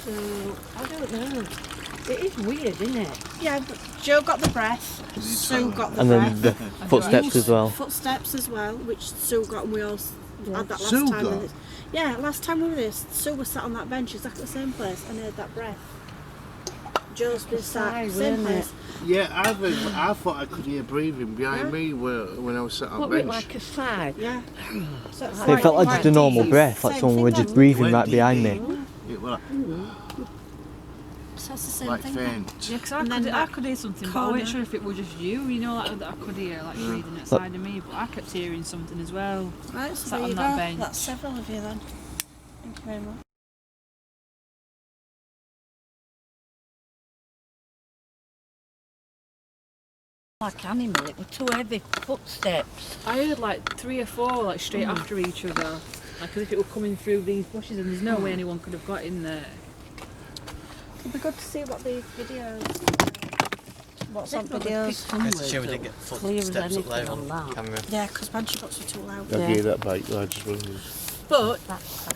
Speaker 5: So, I don't know. It is weird, isn't it?
Speaker 3: Yeah, but Joe got the breath, Sue got the
Speaker 6: And
Speaker 3: breath.
Speaker 6: then the footsteps as well.
Speaker 3: Footsteps as well, which Sue got, and we all had that last
Speaker 2: Sue
Speaker 3: time.
Speaker 2: got?
Speaker 3: with it. Yeah, last time we were there, Sue was sat on that bench exactly the same place and heard that breath. Joe's been sat same
Speaker 5: weren't
Speaker 3: place.
Speaker 2: Yeah, I thought I could hear breathing behind me when I was sat on
Speaker 5: What,
Speaker 2: the
Speaker 5: bit
Speaker 2: bench.
Speaker 5: like a sigh?
Speaker 3: Yeah. So it's
Speaker 6: It felt like just a normal breath, like
Speaker 3: Same
Speaker 6: someone
Speaker 3: thing
Speaker 6: were
Speaker 3: then.
Speaker 6: just breathing
Speaker 2: When
Speaker 6: right
Speaker 2: did
Speaker 6: behind
Speaker 2: it?
Speaker 6: me.
Speaker 2: It was
Speaker 3: So it's the same
Speaker 2: like
Speaker 3: thing. then.
Speaker 2: faint.
Speaker 1: Yeah, because
Speaker 3: And then
Speaker 1: I
Speaker 3: that
Speaker 1: could hear something, but I
Speaker 3: corner.
Speaker 1: wasn't sure if it was just you, like that I could hear like breathing outside of me, but I kept hearing something as well.
Speaker 3: Right, so
Speaker 1: Sat
Speaker 3: there
Speaker 1: on
Speaker 3: you
Speaker 1: that
Speaker 3: go.
Speaker 1: bench.
Speaker 3: That's several of you then. Thank you very much.
Speaker 5: Like animal, it was too heavy footsteps.
Speaker 1: I heard like 3 or 4 like straight after each other, like as if it were coming through these bushes, and there's no way anyone could have got in there.
Speaker 3: It'd be good to see what the videos what's on
Speaker 5: Definitely
Speaker 3: videos.
Speaker 5: pick somewhere
Speaker 4: It's a shame we
Speaker 5: to
Speaker 4: didn't get
Speaker 5: clear as
Speaker 4: footsteps up there
Speaker 5: anything
Speaker 4: on
Speaker 5: on that.
Speaker 4: camera.
Speaker 3: Yeah, because Banshee box were too loud.
Speaker 2: I'll
Speaker 5: Yeah.
Speaker 2: give you that bike, I just wondered.
Speaker 3: But
Speaker 5: That's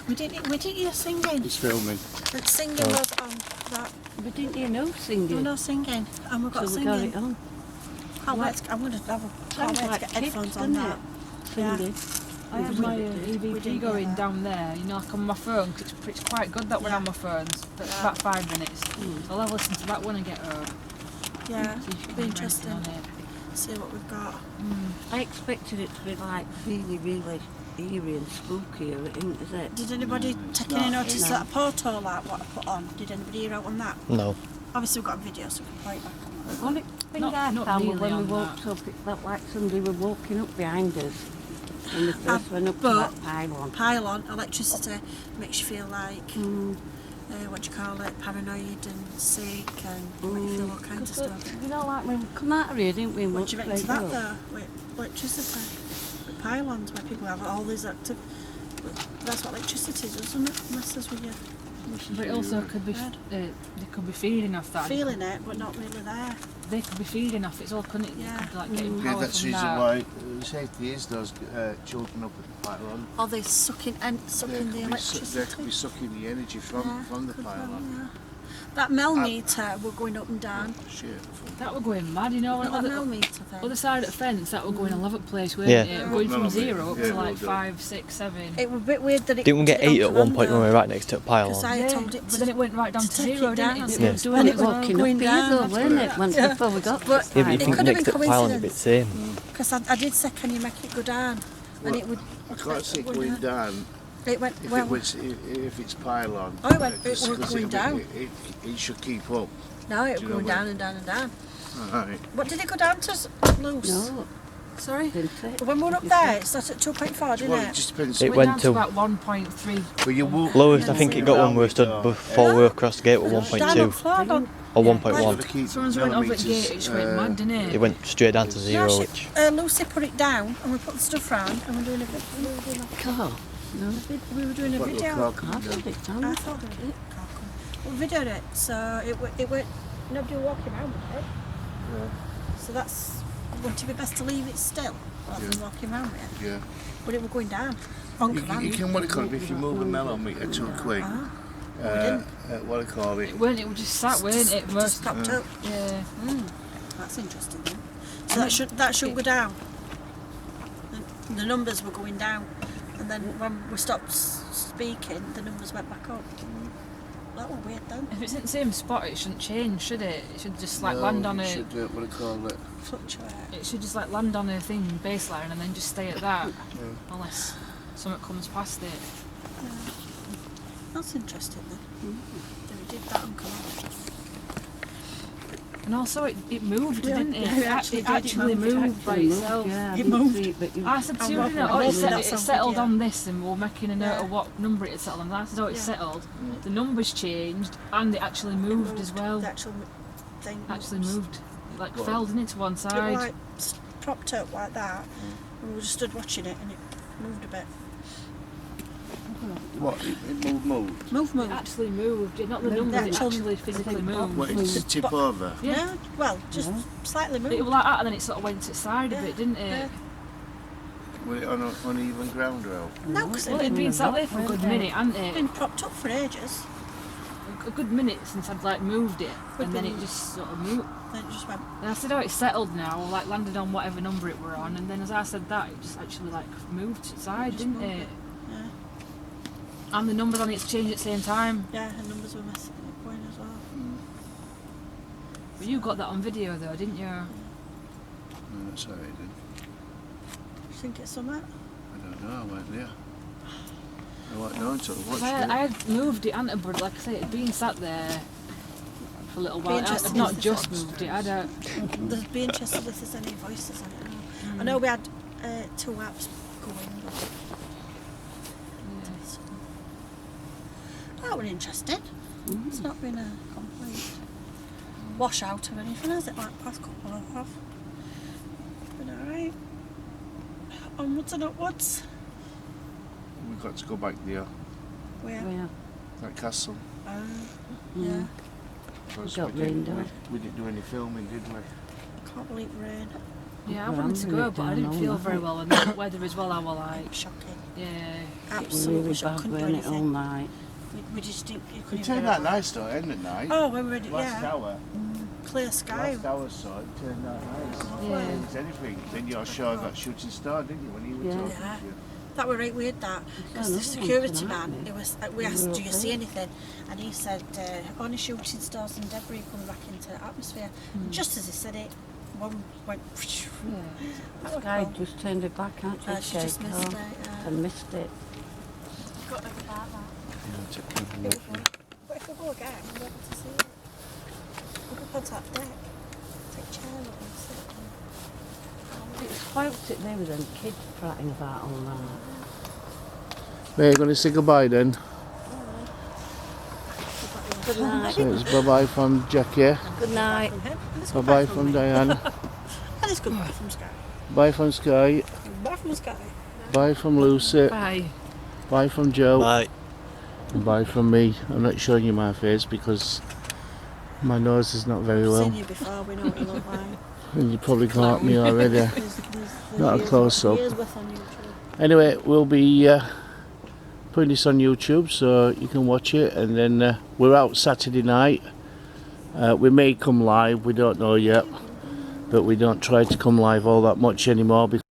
Speaker 3: we didn't hear singing.
Speaker 2: It's filming.
Speaker 3: The singing was on that.
Speaker 5: we didn't hear no
Speaker 3: There
Speaker 5: singing.
Speaker 3: was no singing, and we've got
Speaker 5: so we got
Speaker 3: singing.
Speaker 5: it on.
Speaker 3: Can't wait to, I'm going to have a, can't
Speaker 5: Sounds
Speaker 3: wait to
Speaker 5: like
Speaker 3: get
Speaker 5: kids,
Speaker 3: headphones on
Speaker 5: doesn't
Speaker 3: that.
Speaker 5: it?
Speaker 3: Yeah.
Speaker 5: Singing.
Speaker 1: I have
Speaker 5: We
Speaker 1: my
Speaker 5: didn't do it.
Speaker 3: We
Speaker 1: EVP
Speaker 3: didn't
Speaker 1: going
Speaker 3: hear that.
Speaker 1: down there, you know, like on my phone, 'cause it's quite good that one
Speaker 3: Yeah.
Speaker 1: on my phones, but it's about 5 minutes. So I'll have a listen to that when I get home.
Speaker 3: Yeah,
Speaker 1: See if you can
Speaker 3: be
Speaker 1: hear
Speaker 3: interesting.
Speaker 1: anything on it.
Speaker 3: See what we've got.
Speaker 5: I expected it to be like really, really eerie and spooky, isn't it?
Speaker 3: Did anybody take any notice of that portal like what I put on? Did anybody hear out on that?
Speaker 4: No.
Speaker 3: Obviously we've got a video so we can play it back on.
Speaker 5: Only thing
Speaker 1: Not-
Speaker 5: I
Speaker 1: not
Speaker 5: found
Speaker 1: really
Speaker 5: was when we
Speaker 1: on
Speaker 5: walked up, it felt like somebody were walking up behind us. When we first went up to
Speaker 3: but-
Speaker 5: that pylon.
Speaker 3: Pylon, electricity makes you feel like, what do you call it, paranoid and sick and make you feel all kinds of stuff.
Speaker 5: You know, like when we come out of here, didn't we? and
Speaker 3: What
Speaker 5: walked
Speaker 3: do you reckon to
Speaker 5: straight
Speaker 3: that
Speaker 5: up?
Speaker 3: though, with electricity? With pylons where people have all these active, that's what electricity does, doesn't it? Messes with you.
Speaker 1: But it also could be,
Speaker 3: Red.
Speaker 1: they could be feeding off that.
Speaker 3: Feeling it but not really there.
Speaker 1: They could be feeding off it, it's all couldn't it?
Speaker 3: Yeah.
Speaker 1: They could be like getting
Speaker 2: Yeah,
Speaker 1: power
Speaker 2: that's the
Speaker 1: from
Speaker 2: reason
Speaker 1: that.
Speaker 2: why the safety is those children up at the pylon.
Speaker 3: Or they sucking the
Speaker 2: They could
Speaker 3: electricity.
Speaker 2: be sucking the energy from the
Speaker 3: could well,
Speaker 2: pylon.
Speaker 3: yeah. That meter were going up and down.
Speaker 2: Shit.
Speaker 1: That were going mad, you know.
Speaker 3: That
Speaker 1: On the
Speaker 3: meter thing.
Speaker 1: other side of the fence, that were going a level place, weren't
Speaker 6: Yeah.
Speaker 1: it? Going from
Speaker 2: Yeah.
Speaker 1: 0 up
Speaker 2: Yeah,
Speaker 1: to
Speaker 2: well
Speaker 1: like
Speaker 2: done.
Speaker 1: 5, 6, 7.
Speaker 3: It was a bit weird that it
Speaker 6: Didn't we get
Speaker 3: did it
Speaker 6: 8
Speaker 3: on
Speaker 6: at one point when we
Speaker 3: commando,
Speaker 6: were right next to a pylon?
Speaker 3: 'cause I told it
Speaker 1: But
Speaker 3: to,
Speaker 1: then it went right down to
Speaker 3: to take
Speaker 1: 0,
Speaker 3: it
Speaker 1: didn't
Speaker 3: down.
Speaker 1: it?
Speaker 6: Yeah.
Speaker 5: It was doing
Speaker 3: And
Speaker 5: it
Speaker 3: it was
Speaker 5: walking
Speaker 3: going
Speaker 5: up here
Speaker 3: down.
Speaker 5: though, weren't it? When, before we got
Speaker 3: But
Speaker 5: to
Speaker 6: Yeah,
Speaker 5: the
Speaker 6: but you
Speaker 3: it
Speaker 6: think
Speaker 3: could have
Speaker 6: next
Speaker 3: been
Speaker 6: to the pylon it'd be the
Speaker 3: coincidence.
Speaker 6: same.
Speaker 3: Because I did say, can you make it go down? And it would.
Speaker 2: I can't see it
Speaker 3: It
Speaker 2: going
Speaker 3: would-
Speaker 2: down
Speaker 3: It went
Speaker 2: if
Speaker 3: well.
Speaker 2: if it's pylon.
Speaker 3: Oh, it went- it
Speaker 2: Because
Speaker 3: was going
Speaker 2: it'll be-
Speaker 3: down.
Speaker 2: It should keep up.
Speaker 3: No, it
Speaker 2: Do you
Speaker 3: was going
Speaker 2: know
Speaker 3: down
Speaker 2: when-
Speaker 3: and down and down.
Speaker 2: Right.
Speaker 3: What did it go down to? Loose.
Speaker 5: No,
Speaker 3: Sorry.
Speaker 5: didn't it?
Speaker 3: When we were up there, it started at 2.4, didn't
Speaker 2: Well,
Speaker 3: it?
Speaker 2: it just depends.
Speaker 6: It
Speaker 1: Went
Speaker 6: went
Speaker 1: down to
Speaker 6: to
Speaker 1: about 1.3.
Speaker 2: But you will.
Speaker 6: lowest. I think it got when we were stood before we were across the gate with
Speaker 3: Down on
Speaker 6: 1.2
Speaker 3: floor, on.
Speaker 6: or
Speaker 1: Yeah.
Speaker 6: 1.1.
Speaker 1: Someone's went over the gate, it just went mad, didn't it?
Speaker 6: It went straight down to
Speaker 3: No,
Speaker 6: 0, which
Speaker 3: Lucy put it down and we put the stuff round and we're doing a
Speaker 5: Car. No,
Speaker 3: we were doing a video.
Speaker 5: I thought it
Speaker 3: I
Speaker 5: sounded.
Speaker 3: thought it did. We videoed it, so it went. Nobody was walking around with it. So that's. Wouldn't it be best to leave it still rather than walking around with it?
Speaker 2: Yeah.
Speaker 3: But it was going down. On
Speaker 2: You
Speaker 3: command.
Speaker 2: can what it call it if you move a melon meter too quick. What I call it.
Speaker 1: It weren't, it was just sat, weren't it?
Speaker 3: Just
Speaker 1: Most
Speaker 3: stopped up.
Speaker 1: Yeah.
Speaker 3: That's interesting then. So that should go down. The numbers were going down, and then when we stopped speaking, the numbers went back up. That was weird then.
Speaker 1: If it's in the same spot, it shouldn't change, should it? It should just like
Speaker 2: No,
Speaker 1: land on
Speaker 2: you
Speaker 1: a.
Speaker 2: should, what I call it.
Speaker 3: Fluctuate.
Speaker 1: It should just like land on a thing, baseline, and then just stay at that, unless something comes past it.
Speaker 3: That's interesting then. So we did that on command.
Speaker 1: And also, it moved,
Speaker 3: Yeah,
Speaker 1: didn't it?
Speaker 3: yeah, it actually
Speaker 1: It
Speaker 3: did, it
Speaker 1: actually moved by itself.
Speaker 5: Yeah, I
Speaker 3: It
Speaker 5: didn't
Speaker 3: moved.
Speaker 5: see it, but you-
Speaker 1: I said to you,
Speaker 3: I'm
Speaker 1: didn't I?
Speaker 3: walking-
Speaker 1: Oh,
Speaker 3: I'm
Speaker 1: it,
Speaker 3: walking
Speaker 1: said,
Speaker 3: that
Speaker 1: it
Speaker 3: song
Speaker 1: settled
Speaker 3: video.
Speaker 1: on this, and we're making a note
Speaker 3: Yeah.
Speaker 1: of what number it settled on. And I said, oh, it
Speaker 3: Yeah.
Speaker 1: settled. The numbers changed, and it actually moved as well.
Speaker 3: The actual thing
Speaker 1: Actually
Speaker 3: moves.
Speaker 1: moved. It like fell, didn't it, to one
Speaker 3: It was
Speaker 1: side?
Speaker 3: like propped up like that, and we just stood watching it, and it moved a bit.
Speaker 2: What? It moved.
Speaker 3: Move.
Speaker 1: It actually moved. Not the
Speaker 5: The
Speaker 1: numbers, it
Speaker 3: actual-
Speaker 1: actually physically moved.
Speaker 2: What? It's to tip over.
Speaker 1: Yeah.
Speaker 3: Yeah. Well, just slightly moved.
Speaker 1: It was like that, and then it sort of went to its side a bit, didn't it?
Speaker 3: Yeah.
Speaker 2: Was it on uneven ground or out?
Speaker 3: No, because
Speaker 1: Well, it'd been sat there for a good minute, hadn't
Speaker 3: it's
Speaker 1: it?
Speaker 3: been propped up for ages.
Speaker 1: A good minute since I'd like moved it, and then it just sort of moved.
Speaker 3: Then it just went.
Speaker 1: And I said, oh, it's settled now, like landed on whatever number it were on, and then as I said that, it just actually like moved to its side,
Speaker 3: Just
Speaker 1: didn't
Speaker 3: moved
Speaker 1: it?
Speaker 3: it. Yeah.
Speaker 1: And the numbers on it's changed at the same time.
Speaker 3: Yeah, and numbers were messing up going as well.
Speaker 1: But you got that on video though, didn't you?
Speaker 2: No, that's all right then.
Speaker 3: You think it's something?
Speaker 2: I don't know. I went there. I went no until I
Speaker 1: 'Cause
Speaker 2: watched
Speaker 1: I
Speaker 2: it.
Speaker 1: had moved it, hadn't I? But like I say, it'd been sat there for a little while.
Speaker 3: interesting
Speaker 1: I'd not
Speaker 3: if
Speaker 1: just
Speaker 3: it's-
Speaker 1: moved it. I'd
Speaker 3: There'd be interested if there's any voices on it. I know we had 2 apps going, but that was interesting. It's not been a complete washout or anything, has it? Like past couple of have. Been alright. Onwards and upwards.
Speaker 2: We've got to go back there.
Speaker 3: Where?
Speaker 5: Yeah.
Speaker 2: That castle.
Speaker 3: Yeah.
Speaker 2: because
Speaker 5: Got rained out.
Speaker 2: we didn't do any filming, did we?
Speaker 3: Can't believe rain.
Speaker 1: Yeah, I wanted to go, but I didn't feel very well. And the weather as well, I was like,
Speaker 3: Shocking.
Speaker 1: yeah.
Speaker 3: Absolutely
Speaker 5: Really
Speaker 3: shocking.
Speaker 5: bad,
Speaker 3: Couldn't do
Speaker 5: weren't it, all
Speaker 3: anything.
Speaker 5: night?
Speaker 3: We just didn't. You
Speaker 2: It
Speaker 3: couldn't
Speaker 2: turned
Speaker 3: get
Speaker 2: out
Speaker 3: it.
Speaker 2: nice though, ended at night.
Speaker 3: Oh, we were ready.
Speaker 2: Last
Speaker 3: Yeah.
Speaker 2: hour.
Speaker 3: Clear sky.
Speaker 2: Last hour saw it turned out nice.
Speaker 1: Yeah.
Speaker 2: If anything, then your show got shooting star, didn't you, when he was
Speaker 5: Yeah.
Speaker 2: talking
Speaker 3: Yeah.
Speaker 2: to you?
Speaker 3: That were right weird, that, because the
Speaker 5: nothing
Speaker 3: security
Speaker 5: tonight,
Speaker 3: man,
Speaker 5: mate.
Speaker 3: it was, we asked, do you see anything? And he said, only shooting stars and debris coming back into the atmosphere. And just as he said it, one went. That was
Speaker 5: Sky
Speaker 3: cool.
Speaker 5: just turned it back, can't you?
Speaker 3: She just
Speaker 5: Kate?
Speaker 3: missed
Speaker 5: Oh,
Speaker 3: it. Yeah.
Speaker 5: I missed it.
Speaker 3: Got over that.
Speaker 2: Yeah,
Speaker 3: It was one. But if we go again, we'll be able to see it. We'll go onto that deck. Take a chair up and sit.
Speaker 5: It spoilt it there with them kids prattling about all that.
Speaker 2: We're going to say goodbye then.
Speaker 5: Good night.
Speaker 2: So it's bye-bye from Jackie,
Speaker 5: Good night.
Speaker 3: From him. And it's
Speaker 2: bye-bye
Speaker 3: goodbye
Speaker 2: from Diane,
Speaker 3: And it's goodbye from Sky.
Speaker 2: bye from Sky,
Speaker 3: Bye from Sky.
Speaker 2: bye from Lucy,
Speaker 1: Bye.
Speaker 2: bye from Joe,
Speaker 6: Bye.
Speaker 2: and bye from me. I'm not showing you my face because my nose is not very
Speaker 3: We've
Speaker 2: well.
Speaker 3: seen you before, we know what you look like.
Speaker 2: And you probably caught me already.
Speaker 3: There's
Speaker 2: Not a
Speaker 3: years-
Speaker 2: close-up.
Speaker 3: years worth on YouTube.
Speaker 2: Anyway, we'll be putting this on YouTube so you can watch it, and then we're out Saturday night. We may come live, we don't know yet, but we don't try to come live all that much anymore because